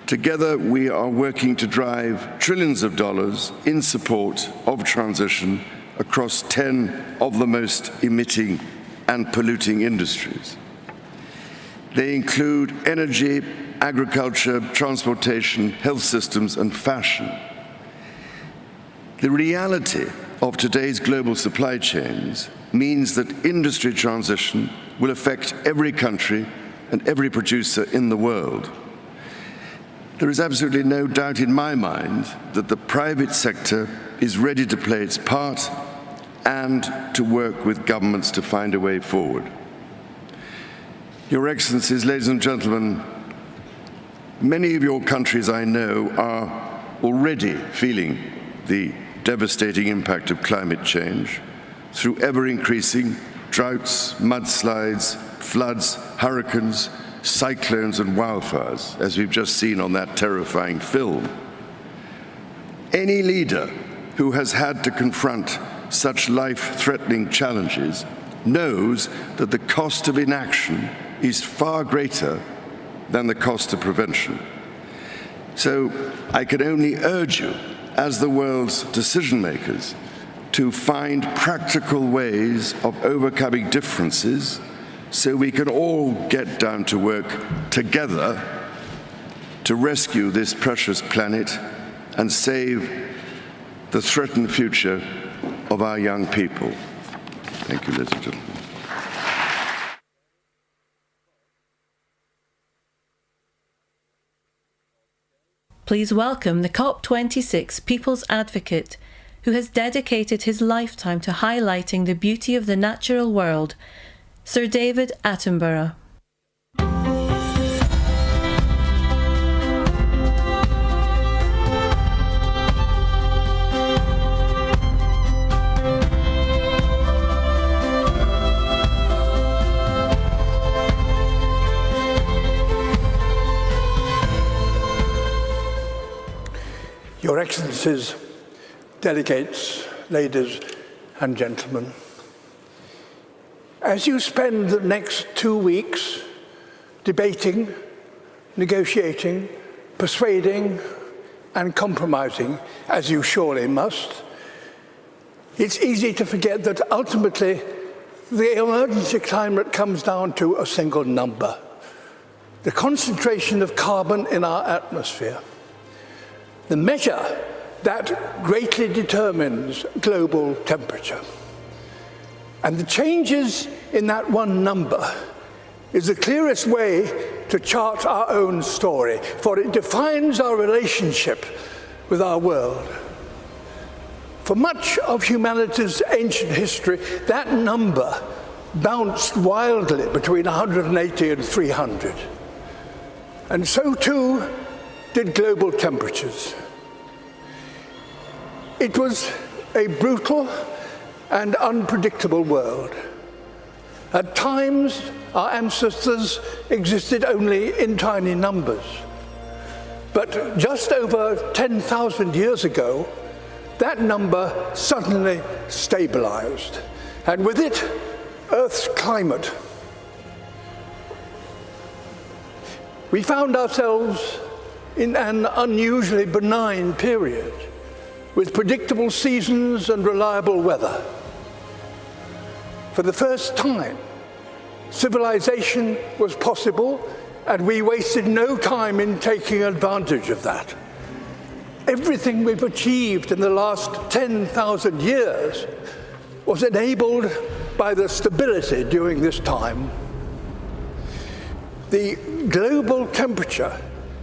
Together, we are working to drive trillions of dollars in support of transition across 10 of the most emitting and polluting industries. They include energy, agriculture, transportation, health systems, and fashion. The reality of today's global supply chains means that industry transition will affect every country and every producer in the world. There is absolutely no doubt in my mind that the private sector is ready to play its part and to work with governments to find a way forward. Your Excellencies, ladies and gentlemen, many of your countries I know are already feeling the devastating impact of climate change through ever-increasing droughts, mudslides, floods, hurricanes, cyclones and wildfires, as we've just seen on that terrifying film. Any leader who has had to confront such life-threatening challenges knows that the cost of inaction is far greater than the cost of prevention. So I can only urge you, as the world's decision makers, to find practical ways of overcoming differences so we can all get down to work together to rescue this precious planet and save the threatened future of our young people. Thank you, ladies and gentlemen. Please welcome the COP26 People's Advocate, who has dedicated his lifetime to highlighting the beauty of the natural world, Sir David Attenborough. Your Excellencies, delegates, ladies and gentlemen, as you spend the next 2 weeks debating, negotiating, persuading, and compromising, as you surely must, it's easy to forget that ultimately the emergency climate comes down to a single number: the concentration of carbon in our atmosphere. The measure that greatly determines global temperature. And the changes in that one number is the clearest way to chart our own story, for it defines our relationship with our world. For much of humanity's ancient history, that number bounced wildly between 180 and 300. And so too did global temperatures. It was a brutal and unpredictable world. At times, our ancestors existed only in tiny numbers. But just over 10,000 years ago, that number suddenly stabilized, and with it, Earth's climate. We found ourselves in an unusually benign period, with predictable seasons and reliable weather. For the first time, civilization was possible, and we wasted no time in taking advantage of that. Everything we've achieved in the last 10,000 years was enabled by the stability during this time. The global temperature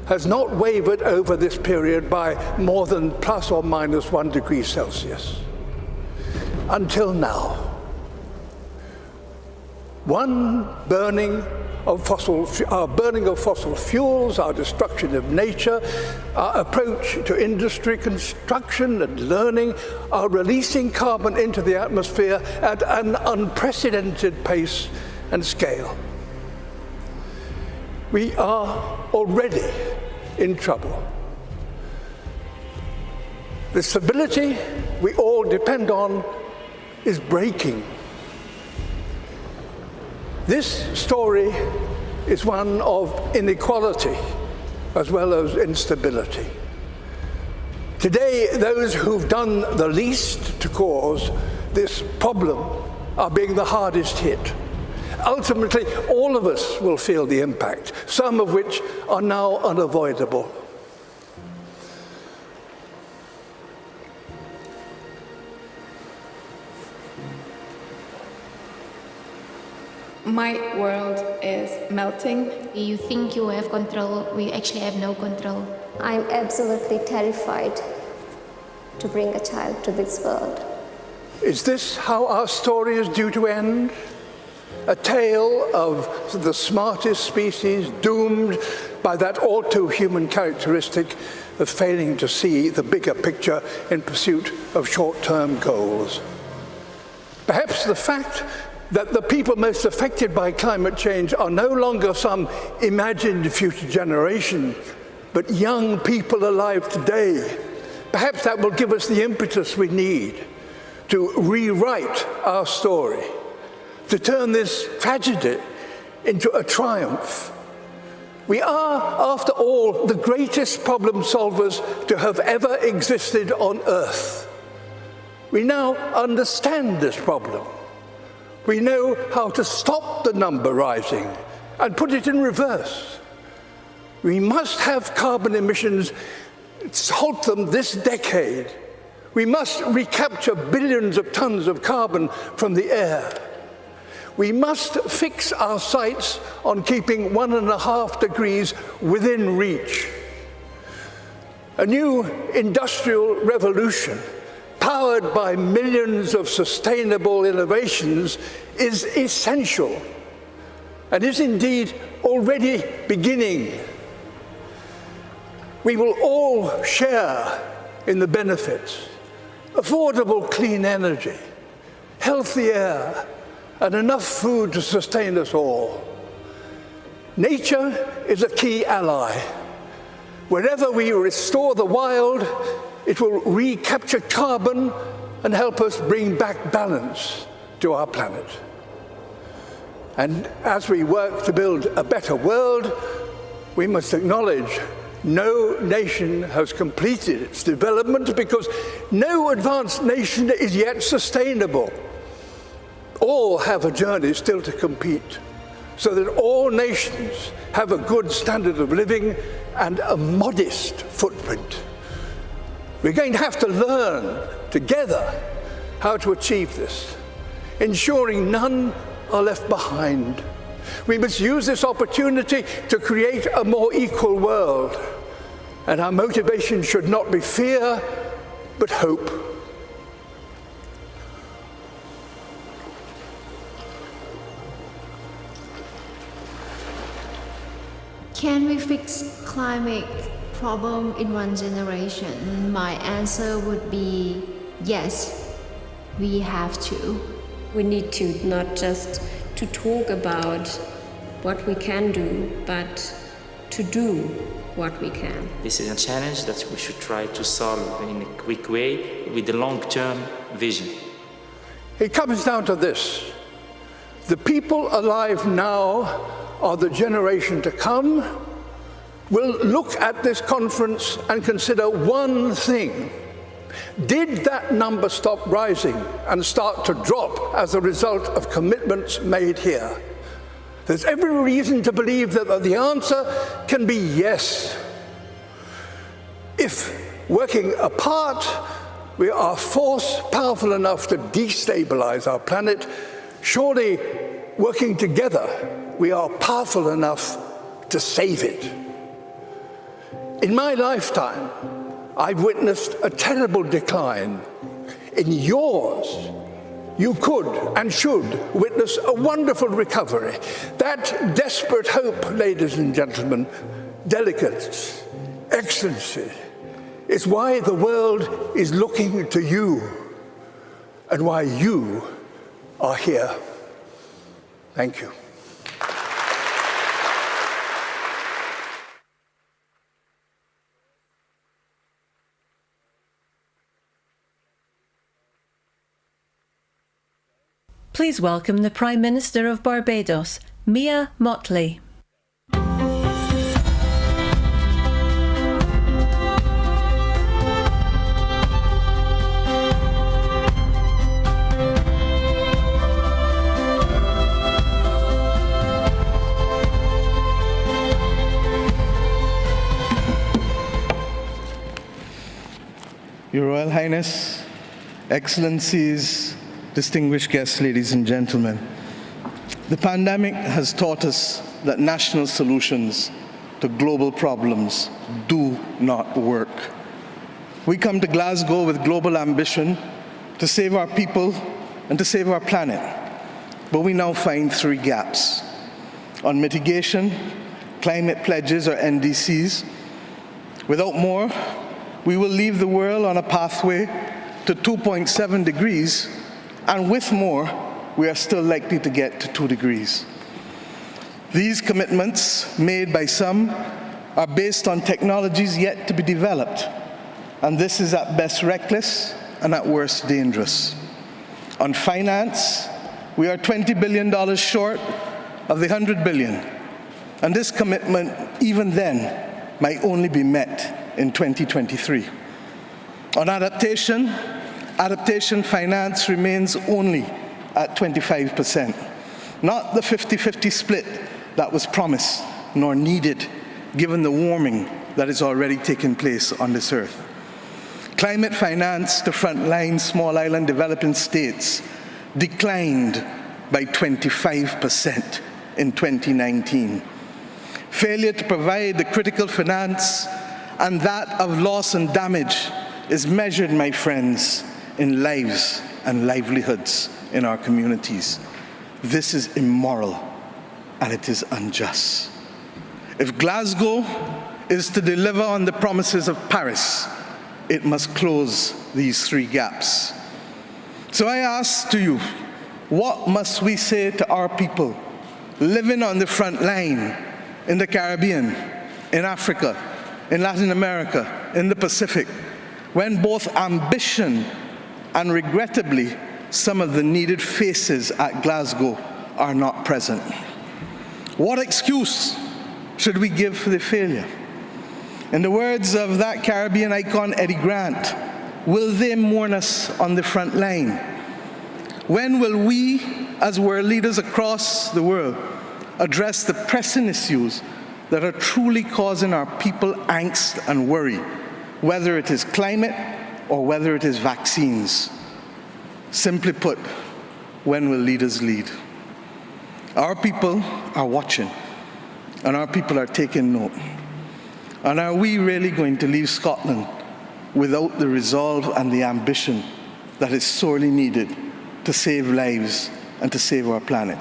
has not wavered over this period by more than plus or minus 1 degree Celsius. Until now. Our burning of fossil fuels, our destruction of nature, our approach to industry, construction and learning are releasing carbon into the atmosphere at an unprecedented pace and scale. We are already in trouble. The stability we all depend on is breaking. This story is one of inequality as well as instability. Today, those who've done the least to cause this problem are being the hardest hit. Ultimately, all of us will feel the impact, some of which are now unavoidable. My world is melting. You think you have control, we actually have no control. I'm absolutely terrified to bring a child to this world. Is this how our story is due to end? A tale of the smartest species doomed by that all too human characteristic of failing to see the bigger picture in pursuit of short-term goals. Perhaps the fact that the people most affected by climate change are no longer some imagined future generation, but young people alive today. Perhaps that will give us the impetus we need to rewrite our story, to turn this tragedy into a triumph. We are, after all, the greatest problem solvers to have ever existed on Earth. We now understand this problem. We know how to stop the number rising and put it in reverse. We must have carbon emissions, halt them this decade. We must recapture billions of tons of carbon from the air. We must fix our sights on keeping 1.5 degrees within reach. A new industrial revolution powered by millions of sustainable innovations is essential and is indeed already beginning. We will all share in the benefits: affordable clean energy, healthy air, and enough food to sustain us all. Nature is a key ally. Wherever we restore the wild, it will recapture carbon and help us bring back balance to our planet. And as we work to build a better world, we must acknowledge no nation has completed its development because no advanced nation is yet sustainable. All have a journey still to compete, so that all nations have a good standard of living and a modest footprint. We're going to have to learn together how to achieve this. ensuring none are left behind. We must use this opportunity to create a more equal world, and our motivation should not be fear, but hope. Can we fix climate problem in one generation? My answer would be yes, we have to. We need to not just to talk about what we can do, but to do what we can. This is a challenge that we should try to solve in a quick way with a long-term vision. It comes down to this: the people alive now or the generation to come will look at this conference and consider one thing. Did that number stop rising and start to drop as a result of commitments made here? There's every reason to believe that the answer can be yes. If working apart, we are force powerful enough to destabilize our planet, surely working together, we are powerful enough to save it. In my lifetime, I've witnessed a terrible decline. In yours, you could and should witness a wonderful recovery. That desperate hope, ladies and gentlemen, delegates, excellencies, is why the world is looking to you and why you are here. Thank you. Please welcome the Prime Minister of Barbados, Motley. Your Royal Highness, Excellencies, distinguished guests, ladies and gentlemen, the pandemic has taught us that national solutions to global problems do not work. We come to Glasgow with global ambition to save our people and to save our planet, but we now find three gaps. On mitigation, climate pledges or NDCs. Without more, we will leave the world on a pathway to 2.7 degrees, and with more, we are still likely to get to 2 degrees. These commitments, made by some, are based on technologies yet to be developed, and this is at best reckless and at worst dangerous. On finance, we are $20 billion short of the $100 billion, and this commitment, even then, might only be met in 2023. On adaptation finance remains only at 25%, not the 50-50 split that was promised nor needed given the warming that is already taking place on this earth. Climate finance to frontline small island developing states declined by 25% in 2019. Failure to provide the critical finance and that of loss and damage is measured, my friends, in lives and livelihoods in our communities. This is immoral and it is unjust. If Glasgow is to deliver on the promises of Paris, it must close these three gaps. So I ask to you, what must we say to our people living on the front line in the Caribbean, in Africa, in Latin America, in the Pacific, when both ambition and regrettably some of the needed faces at Glasgow are not present? What excuse should we give for the failure? In the words of that Caribbean icon Eddie Grant, will they mourn us on the front line? When will we, as world leaders across the world, address the pressing issues that are truly causing our people angst and worry, whether it is climate or whether it is vaccines? Simply put, When will leaders lead? Our people are watching, and our people are taking note. And are we really going to leave Scotland without the resolve and the ambition that is sorely needed to save lives and to save our planet?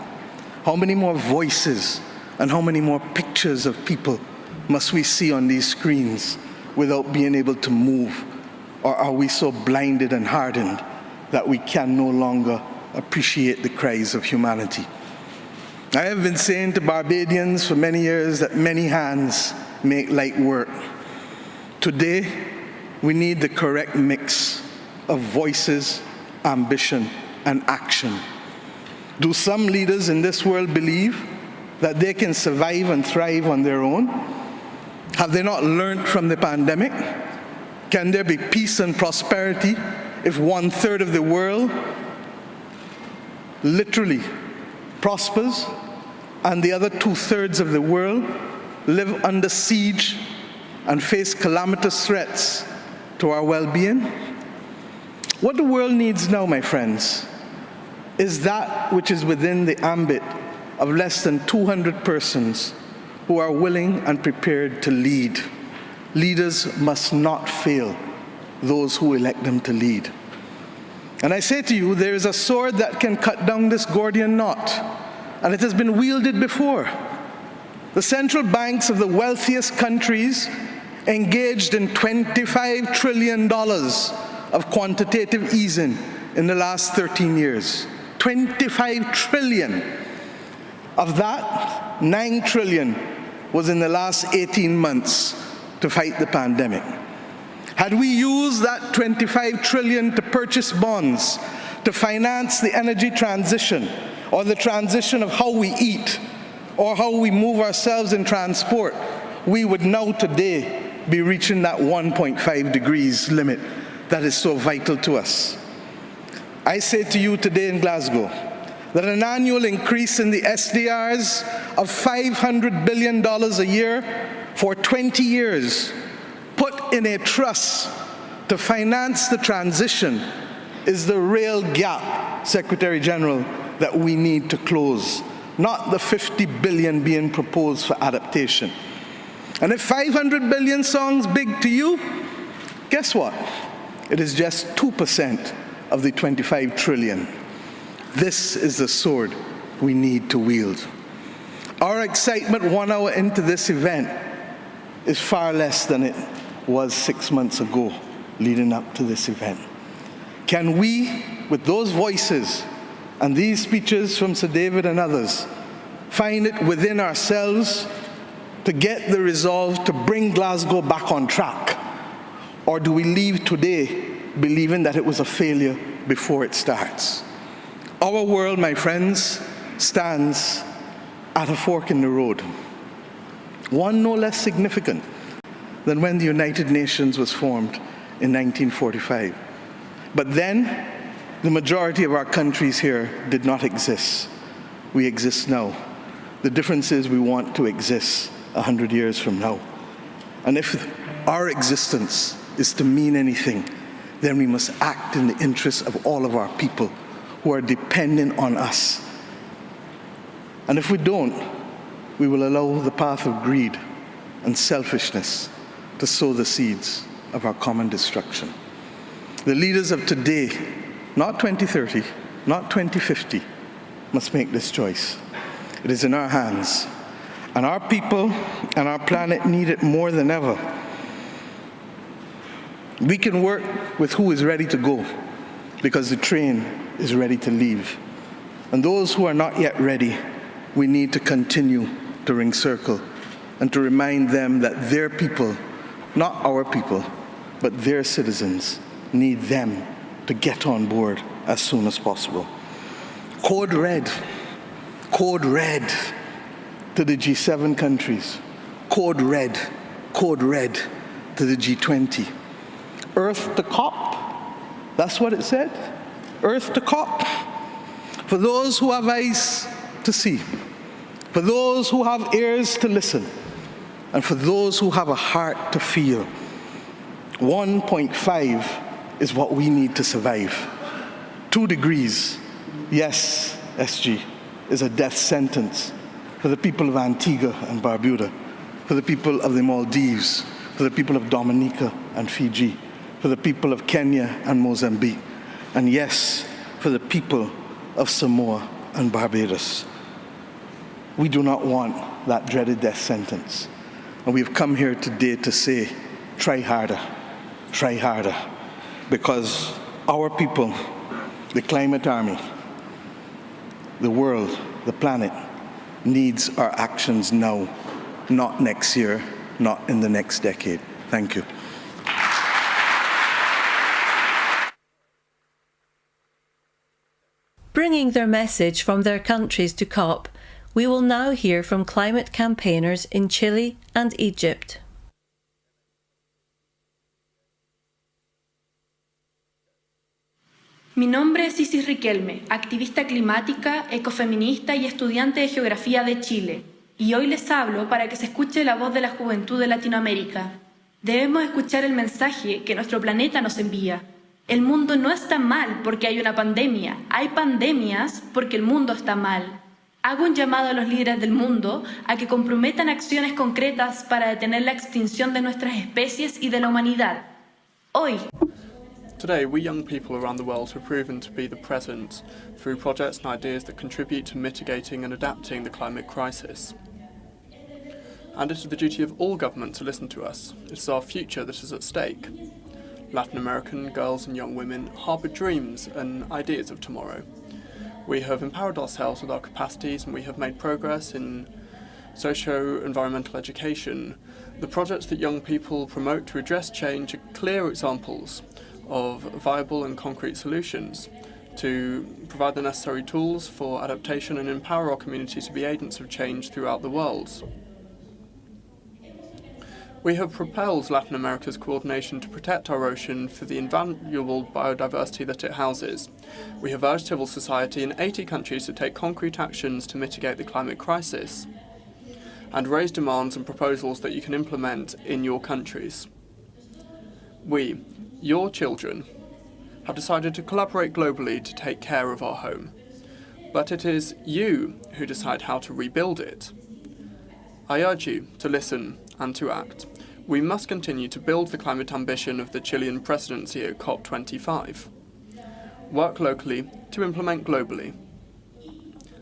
How many more voices and how many more pictures of people must we see on these screens without being able to move? Or are we so blinded and hardened that we can no longer appreciate the cries of humanity? I have been saying to Barbadians for many years that many hands make light work. Today, we need the correct mix of voices, ambition, and action. Do some leaders in this world believe that they can survive and thrive on their own? Have they not learned from the pandemic? Can there be peace and prosperity if 1/3 of the world literally prospers and the other 2/3 of the world live under siege and face calamitous threats to our well-being? What the world needs now, my friends, is that which is within the ambit of less than 200 persons who are willing and prepared to lead. Leaders must not fail those who elect them to lead. And I say to you, there is a sword that can cut down this Gordian knot, and it has been wielded before. The central banks of the wealthiest countries engaged in $25 trillion of quantitative easing in the last 13 years. 25 trillion. Of that, 9 trillion was in the last 18 months to fight the pandemic. Had we used that 25 trillion to purchase bonds, to finance the energy transition, or the transition of how we eat, or how we move ourselves in transport, we would now today be reaching that 1.5 degrees limit that is so vital to us. I say to you today in Glasgow that an annual increase in the SDRs of $500 billion a year for 20 years, put in a trust to finance the transition, is the real gap, Secretary-General, that we need to close, not the 50 billion being proposed for adaptation. And if 500 billion sounds big to you, guess what? It is just 2% of the 25 trillion. This is the sword we need to wield. Our excitement 1 hour into this event is far less than it was 6 months ago leading up to this event. Can we, with those voices and these speeches from Sir David and others, find it within ourselves to get the resolve to bring Glasgow back on track? Or do we leave today believing that it was a failure before it starts? Our world, my friends, stands at a fork in the road. One no less significant than when the United Nations was formed in 1945. But then, the majority of our countries here did not exist. We exist now. The difference is we want to exist 100 years from now. And if our existence is to mean anything, then we must act in the interests of all of our people who are dependent on us. And if we don't, we will allow the path of greed and selfishness to sow the seeds of our common destruction. The leaders of today, not 2030, not 2050, must make this choice. It is in our hands, and our people and our planet need it more than ever. We can work with who is ready to go, because the train is ready to leave. And those who are not yet ready, we need to continue to ring circle and to remind them that their people, not our people, but their citizens, need them to get on board as soon as possible. Code red to the G7 countries. Code red to the G20. Earth to COP, that's what it said. Earth to COP. For those who have eyes to see, for those who have ears to listen, and for those who have a heart to feel, 1.5 is what we need to survive. 2 degrees Yes, SG is a death sentence for the people of Antigua and Barbuda, for the people of the Maldives, for the people of Dominica and Fiji, for the people of Kenya and Mozambique, and yes, for the people of Samoa and Barbados. We do not want that dreaded death sentence. And we've come here today to say, try harder, because our people, the climate army, the world, the planet, needs our actions now, not next year, not in the next decade. Thank you. Bringing their message from their countries to COP, we will now hear from climate campaigners in Chile and Egypt. Mi nombre es Isis Riquelme, activista climática, ecofeminista y estudiante de geografía de Chile, y hoy les hablo para que se escuche la voz de la juventud de Latinoamérica. Debemos escuchar el mensaje que nuestro planeta nos envía. El mundo no está mal porque hay una pandemia, hay pandemias porque el mundo está mal. Hago un llamado a los líderes del mundo a que comprometan acciones concretas para detener la extinción de nuestras especies y de la humanidad. Hoy. Today, we young people around the world have proven to be the present through projects and ideas that contribute to mitigating and adapting the climate crisis. And it is the duty of all government to listen to us. It is our future that is at stake. Latin American girls and young women harbour dreams and ideas of tomorrow. We have empowered ourselves with our capacities and we have made progress in socio-environmental education. The projects that young people promote to address change are clear examples of viable and concrete solutions to provide the necessary tools for adaptation and empower our community to be agents of change throughout the world. We have propelled Latin America's coordination to protect our ocean for the invaluable biodiversity that it houses. We have urged civil society in 80 countries to take concrete actions to mitigate the climate crisis and raise demands and proposals that you can implement in your countries. We, your children, have decided to collaborate globally to take care of our home. But it is you who decide how to rebuild it. I urge you to listen and to act. We must continue to build the climate ambition of the Chilean presidency at COP25. Work locally to implement globally.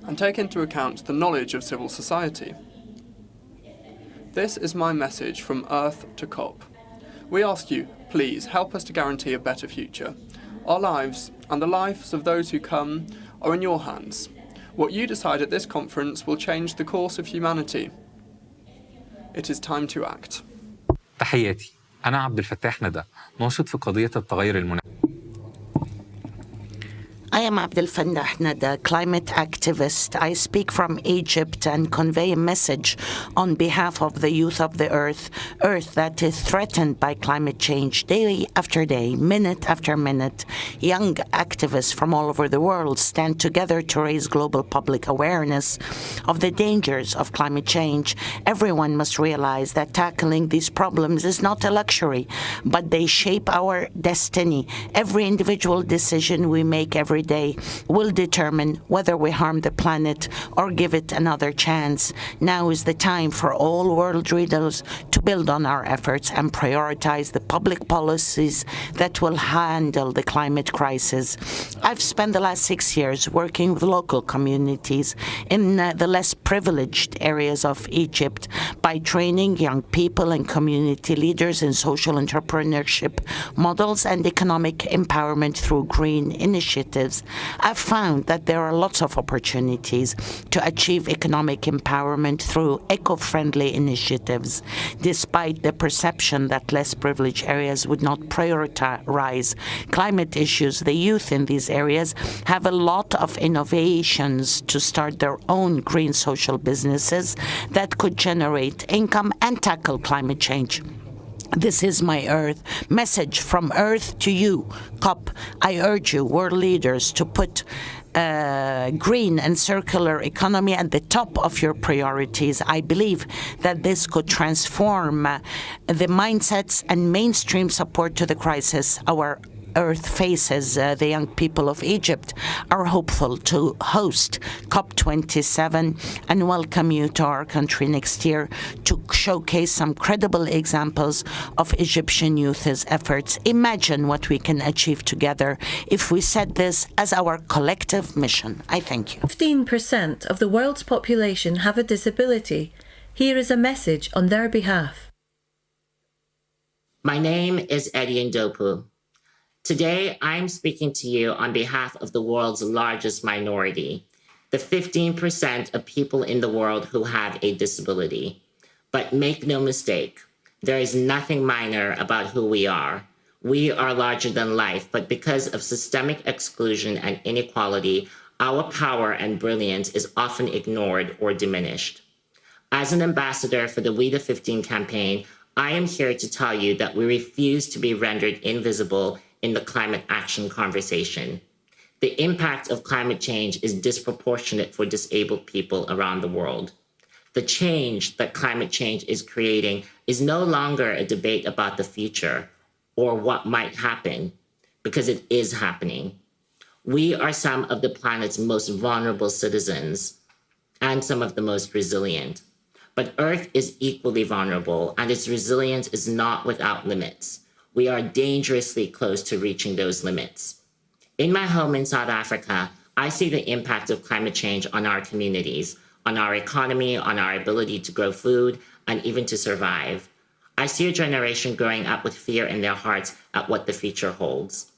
And take into account the knowledge of civil society. This is my message from Earth to COP. We ask you, please help us to guarantee a better future. Our lives and the lives of those who come are in your hands. What you decide at this conference will change the course of humanity. It is time to act. تحياتي أنا عبد الفتاح ندى ناشط في قضية التغير المناخي. I am Abdel Fattah Nada, climate activist. I speak from Egypt and convey a message on behalf of the youth of the Earth that is threatened by climate change day after day, minute after minute. Young activists from all over the world stand together to raise global public awareness of the dangers of climate change. Everyone must realize that tackling these problems is not a luxury, but they shape our destiny. Every individual decision we make every day will determine whether we harm the planet or give it another chance. Now is the time for all world leaders to build on our efforts and prioritize the public policies that will handle the climate crisis. I've spent the last 6 years working with local communities in the less privileged areas of Egypt by training young people and community leaders in social entrepreneurship models and economic empowerment through green initiatives. I've found that there are lots of opportunities to achieve economic empowerment through eco-friendly initiatives, despite the perception that less privileged areas would not prioritize climate issues. The youth in these areas have a lot of innovations to start their own green social businesses that could generate income and tackle climate change. This is my message from Earth to you, COP. I urge you, world leaders, to put green and circular economy at the top of your priorities. I believe that this could transform the mindsets and mainstream support to the crisis. Our Earth faces, the young people of Egypt are hopeful to host COP27 and welcome you to our country next year to showcase some credible examples of Egyptian youth's efforts. Imagine what we can achieve together if we set this as our collective mission. I thank you. 15% of the world's population have a disability. Here is a message on their behalf. My name is Eddie Ndopu. Today, I'm speaking to you on behalf of the world's largest minority, the 15% of people in the world who have a disability. But make no mistake, there is nothing minor about who we are. We are larger than life, but because of systemic exclusion and inequality, our power and brilliance is often ignored or diminished. As an ambassador for the We the 15 campaign, I am here to tell you that we refuse to be rendered invisible in the climate action conversation. The impact of climate change is disproportionate for disabled people around the world. The change that climate change is creating is no longer a debate about the future or what might happen, because it is happening. We are some of the planet's most vulnerable citizens and some of the most resilient. But Earth is equally vulnerable, and its resilience is not without limits. We are dangerously close to reaching those limits. In my home in South Africa, I see the impact of climate change on our communities, on our economy, on our ability to grow food, and even to survive. I see a generation growing up with fear in their hearts at what the future holds.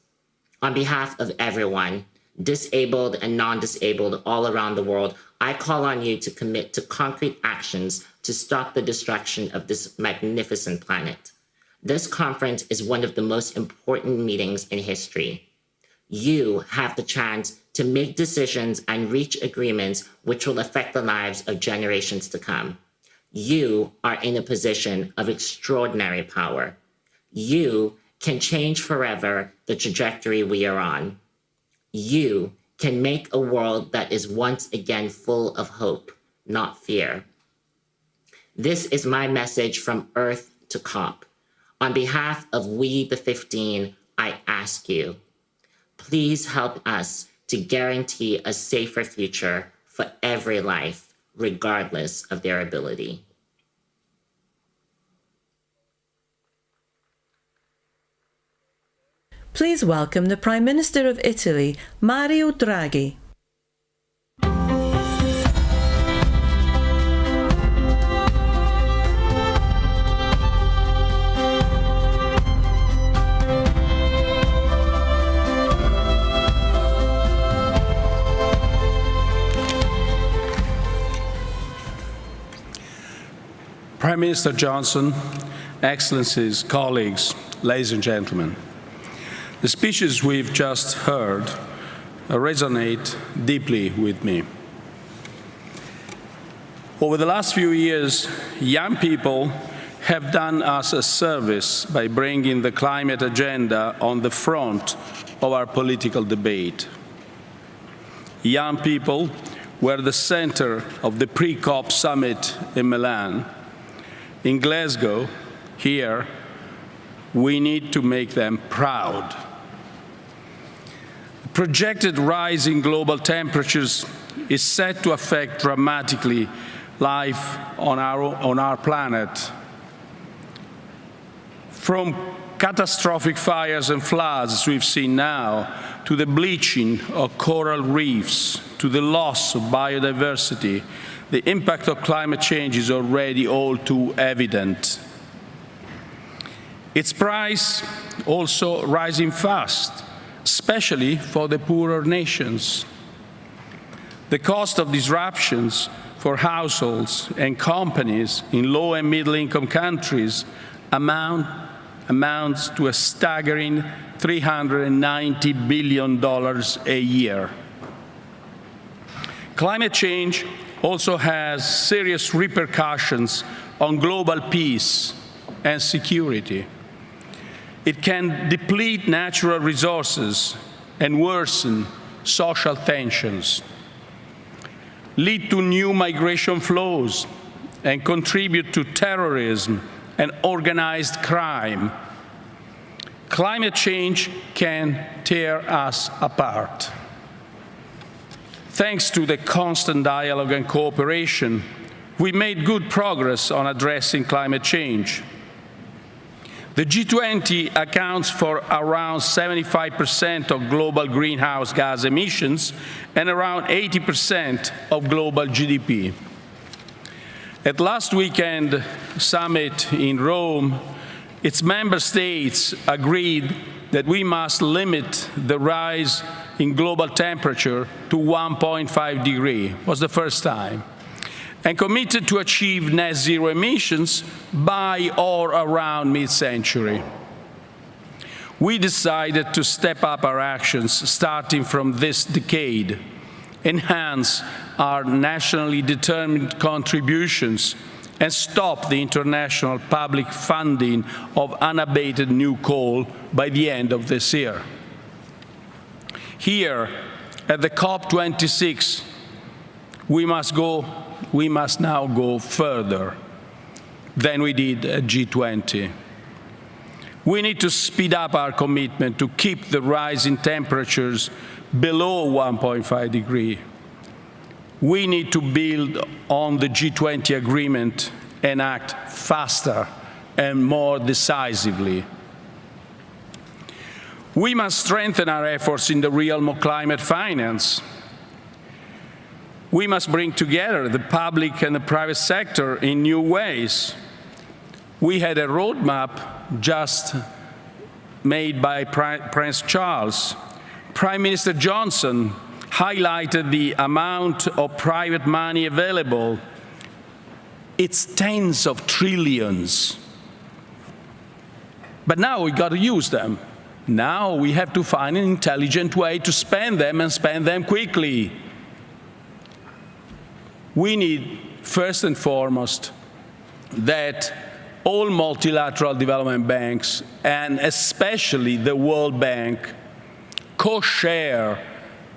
On behalf of everyone, disabled and non-disabled all around the world, I call on you to commit to concrete actions to stop the destruction of this magnificent planet. This conference is one of the most important meetings in history. You have the chance to make decisions and reach agreements which will affect the lives of generations to come. You are in a position of extraordinary power. You can change forever the trajectory we are on. You can make a world that is once again full of hope, not fear. This is my message from Earth to COP. On behalf of We the 15, I ask you, please help us to guarantee a safer future for every life, regardless of their ability. Please welcome the Prime Minister of Italy, Mario Draghi. Prime Minister Johnson, Excellencies, colleagues, ladies and gentlemen, the speeches we've just heard resonate deeply with me. Over the last few years, young people have done us a service by bringing the climate agenda on the front of our political debate. Young people were the center of the pre-COP summit in Milan. In Glasgow, here, we need to make them proud. The projected rise in global temperatures is set to affect dramatically life on our planet. From catastrophic fires and floods we've seen now, to the bleaching of coral reefs, to the loss of biodiversity, the impact of climate change is already all too evident. Its price also rising fast, especially for the poorer nations. The cost of disruptions for households and companies in low and middle-income countries amounts to a staggering $390 billion a year. Climate change also has serious repercussions on global peace and security. It can deplete natural resources and worsen social tensions, lead to new migration flows, and contribute to terrorism and organized crime. Climate change can tear us apart. Thanks to the constant dialogue and cooperation, we made good progress on addressing climate change. The G20 accounts for around 75% of global greenhouse gas emissions and around 80% of global GDP. At last weekend summit in Rome, its member states agreed that we must limit the rise in global temperature to 1.5 degrees. It was the first time. And committed to achieve net zero emissions by or around mid-century. We decided to step up our actions starting from this decade, enhance our nationally determined contributions, and stop the international public funding of unabated new coal by the end of this year. Here, at the COP26, we must now go further than we did at G20. We need to speed up our commitment to keep the rise in temperatures below 1.5 degrees. We need to build on the G20 agreement and act faster and more decisively. We must strengthen our efforts in the realm of climate finance. We must bring together the public and the private sector in new ways. We had a roadmap just made by Prince Charles. Prime Minister Johnson highlighted the amount of private money available. It's tens of trillions. But now we've got to use them. Now we have to find an intelligent way to spend them and spend them quickly. We need, first and foremost, that all multilateral development banks, and especially the World Bank, co-share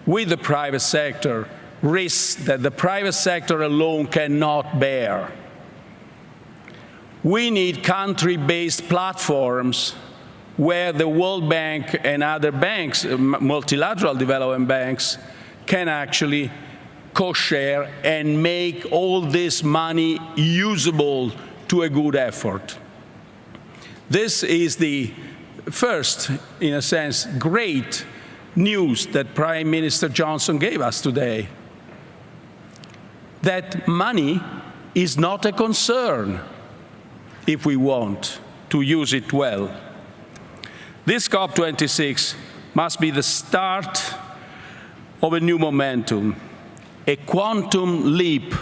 with the private sector risks that the private sector alone cannot bear. We need country-based platforms where the World Bank and other banks, multilateral development banks, can actually co-share and make all this money usable to a good effort. This is the first, in a sense, great news that Prime Minister Johnson gave us today, that money is not a concern if we want to use it well. This COP26 must be the start of a new momentum, a quantum leap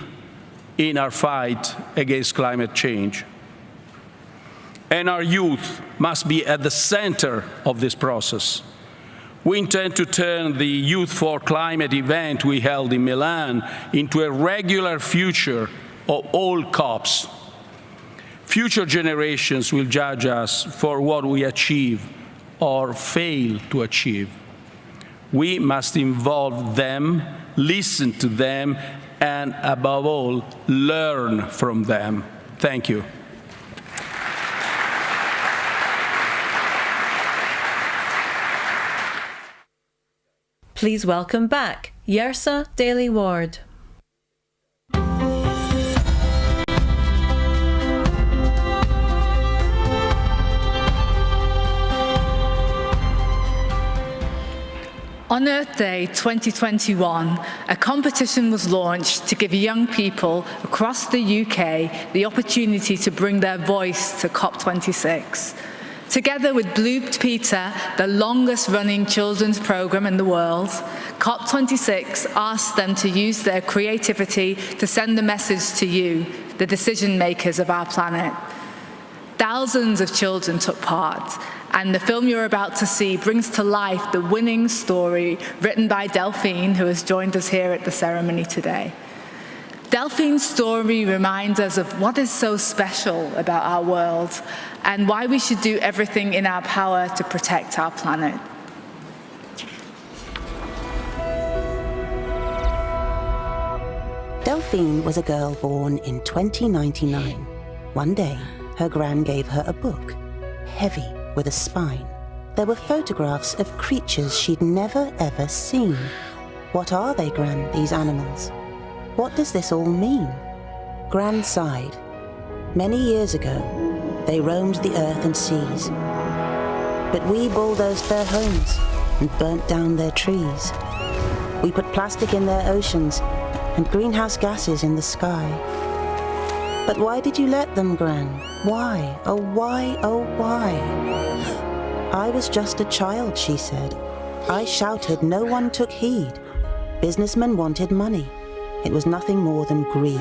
in our fight against climate change. And our youth must be at the center of this process. We intend to turn the Youth for Climate event we held in Milan into a regular feature of all COPs. Future generations will judge us for what we achieve or fail to achieve. We must involve them, listen to them, and above all, learn from them. Thank you. Please welcome back Yrsa Daly-Ward. On Earth Day 2021, a competition was launched to give young people across the UK the opportunity to bring their voice to COP26. Together with Blue Peter, the longest-running children's programme in the world, COP26 asked them to use their creativity to send a message to you, the decision-makers of our planet. Thousands of children took part, and the film you're about to see brings to life the winning story written by Delphine, who has joined us here at the ceremony today. Delphine's story reminds us of what is so special about our world and why we should do everything in our power to protect our planet. Delphine was a girl born in 2099. One day, her gran gave her a book, heavy with a spine. There were photographs of creatures she'd never ever seen. What are they, Gran, these animals? What does this all mean? Gran sighed. Many years ago, they roamed the earth and seas. But we bulldozed their homes and burnt down their trees. We put plastic in their oceans and greenhouse gases in the sky. But why did you let them, Gran? Why? Oh, why? Oh, why? I was just a child, she said. I shouted, no one took heed. Businessmen wanted money. It was nothing more than greed.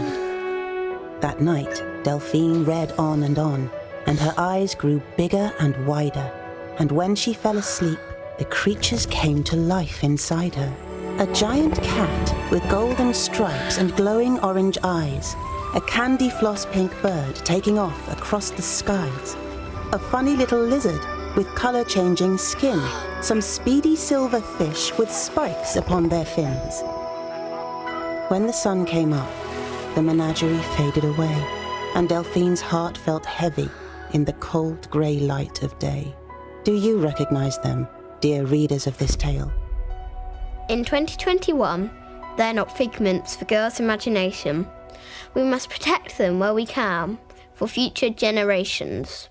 That night, Delphine read on, and her eyes grew bigger and wider. And when she fell asleep, the creatures came to life inside her. A giant cat with golden stripes and glowing orange eyes. A candy floss pink bird taking off across the skies. A funny little lizard with color-changing skin. Some speedy silver fish with spikes upon their fins. When the sun came up, the menagerie faded away, and Delphine's heart felt heavy in the cold grey light of day. Do you recognize them, dear readers of this tale? In 2021, they're not figments for girls' imagination. We must protect them where we can, for future generations.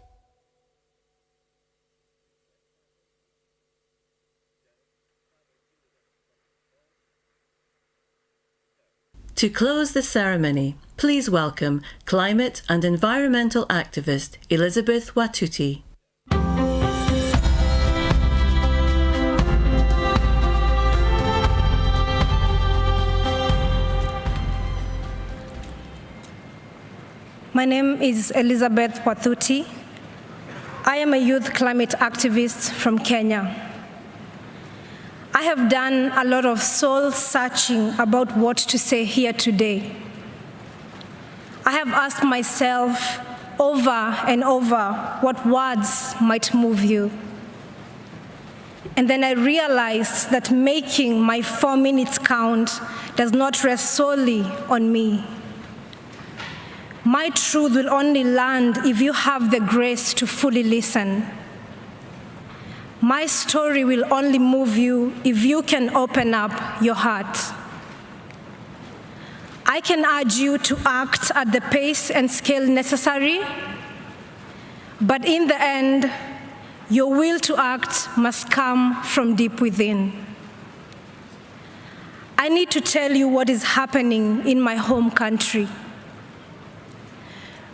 To close the ceremony, please welcome climate and environmental activist Elizabeth Wattuti. My name is Elizabeth Wattuti. I am a youth climate activist from Kenya. I have done a lot of soul-searching about what to say here today. I have asked myself over and over what words might move you. And then I realized that making my 4 minutes count does not rest solely on me. My truth will only land if you have the grace to fully listen. My story will only move you if you can open up your heart. I can urge you to act at the pace and scale necessary, but in the end, your will to act must come from deep within. I need to tell you what is happening in my home country.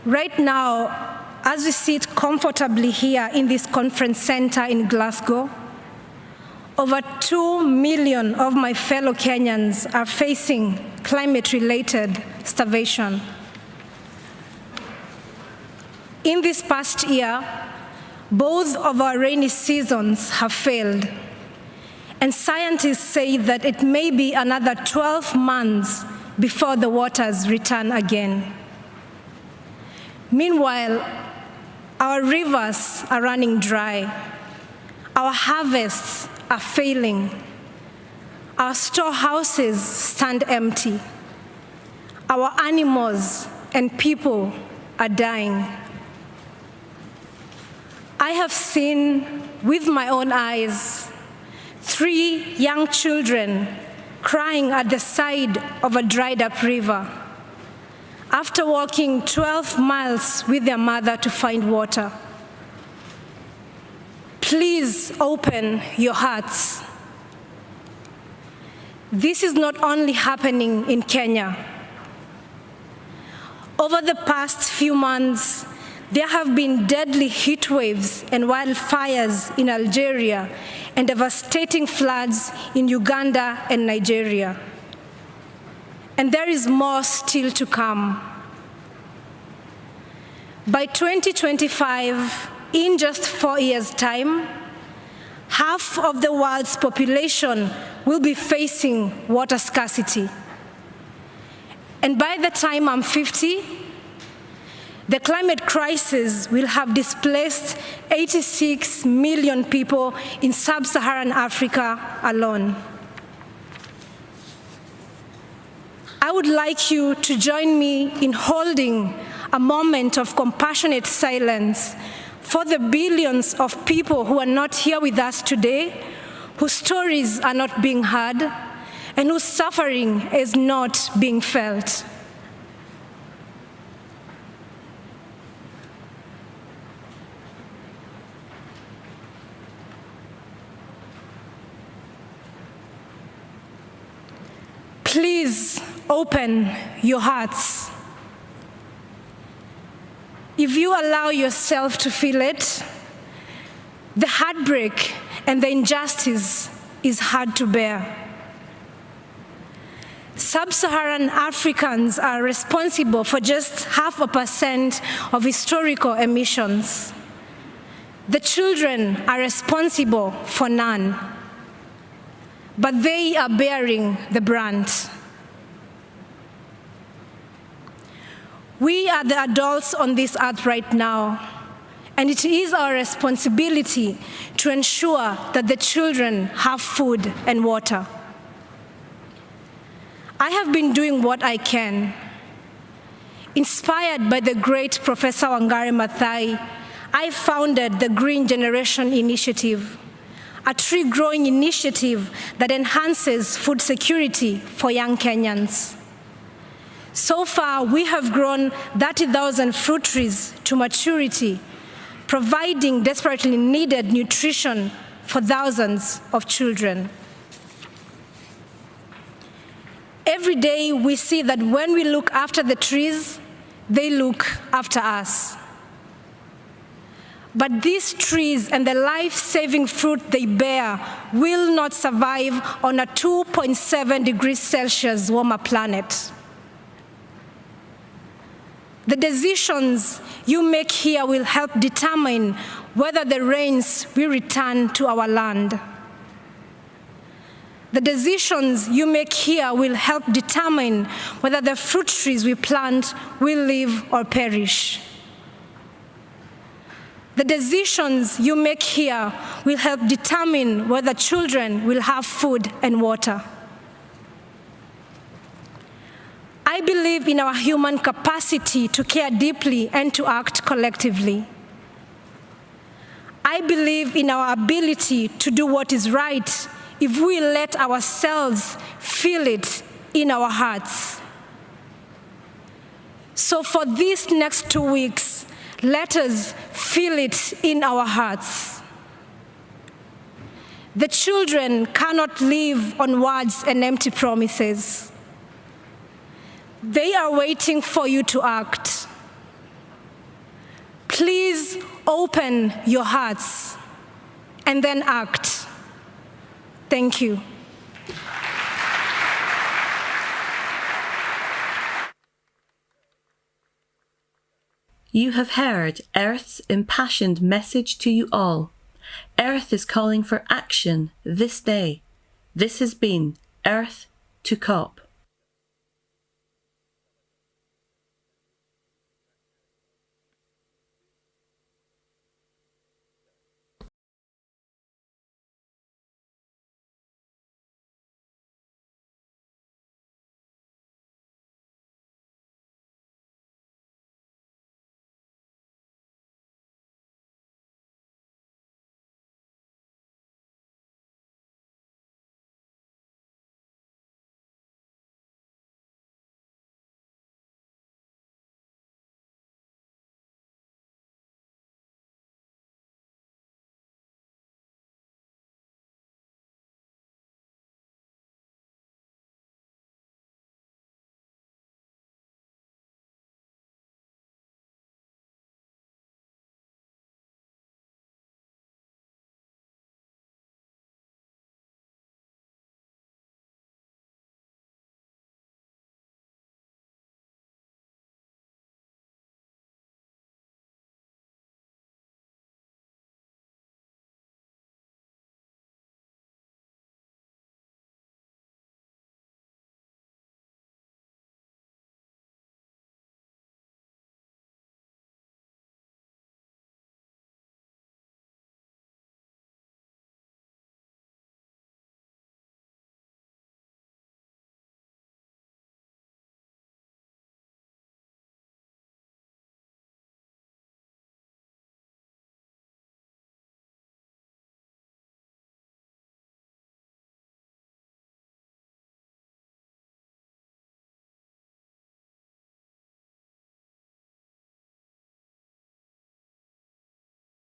Right now, as we sit comfortably here in this conference center in Glasgow, over 2 million of my fellow Kenyans are facing climate-related starvation. In this past year, both of our rainy seasons have failed, and scientists say that it may be another 12 months before the waters return again. Meanwhile, our rivers are running dry. Our harvests are failing. Our storehouses stand empty. Our animals and people are dying. I have seen with my own eyes 3 young children crying at the side of a dried-up river after walking 12 miles with their mother to find water. Please open your hearts. This is not only happening in Kenya. Over the past few months, there have been deadly heat waves and wildfires in Algeria and devastating floods in Uganda and Nigeria. And there is more still to come. By 2025, in just 4 years' time, half of the world's population will be facing water scarcity. And by the time I'm 50, the climate crisis will have displaced 86 million people in sub-Saharan Africa alone. I would like you to join me in holding a moment of compassionate silence for the billions of people who are not here with us today, whose stories are not being heard, and whose suffering is not being felt. Please open your hearts. If you allow yourself to feel it, the heartbreak and the injustice is hard to bear. Sub-Saharan Africans are responsible for just 0.5% of historical emissions. The children are responsible for none, but they are bearing the brunt. We are the adults on this earth right now, and it is our responsibility to ensure that the children have food and water. I have been doing what I can. Inspired by the great Professor Wangari Maathai, I founded the Green Generation Initiative, a tree-growing initiative that enhances food security for young Kenyans. So far, we have grown 30,000 fruit trees to maturity, providing desperately needed nutrition for thousands of children. Every day, we see that when we look after the trees, they look after us. But these trees and the life-saving fruit they bear will not survive on a 2.7 degrees Celsius warmer planet. The decisions you make here will help determine whether the rains will return to our land. The decisions you make here will help determine whether the fruit trees we plant will live or perish. The decisions you make here will help determine whether children will have food and water. I believe in our human capacity to care deeply and to act collectively. I believe in our ability to do what is right if we let ourselves feel it in our hearts. So for these next 2 weeks, let us feel it in our hearts. The children cannot live on words and empty promises. They are waiting for you to act. Please open your hearts and then act. Thank you. You have heard Earth's impassioned message to you all. Earth is calling for action this day. This has been Earth to COP.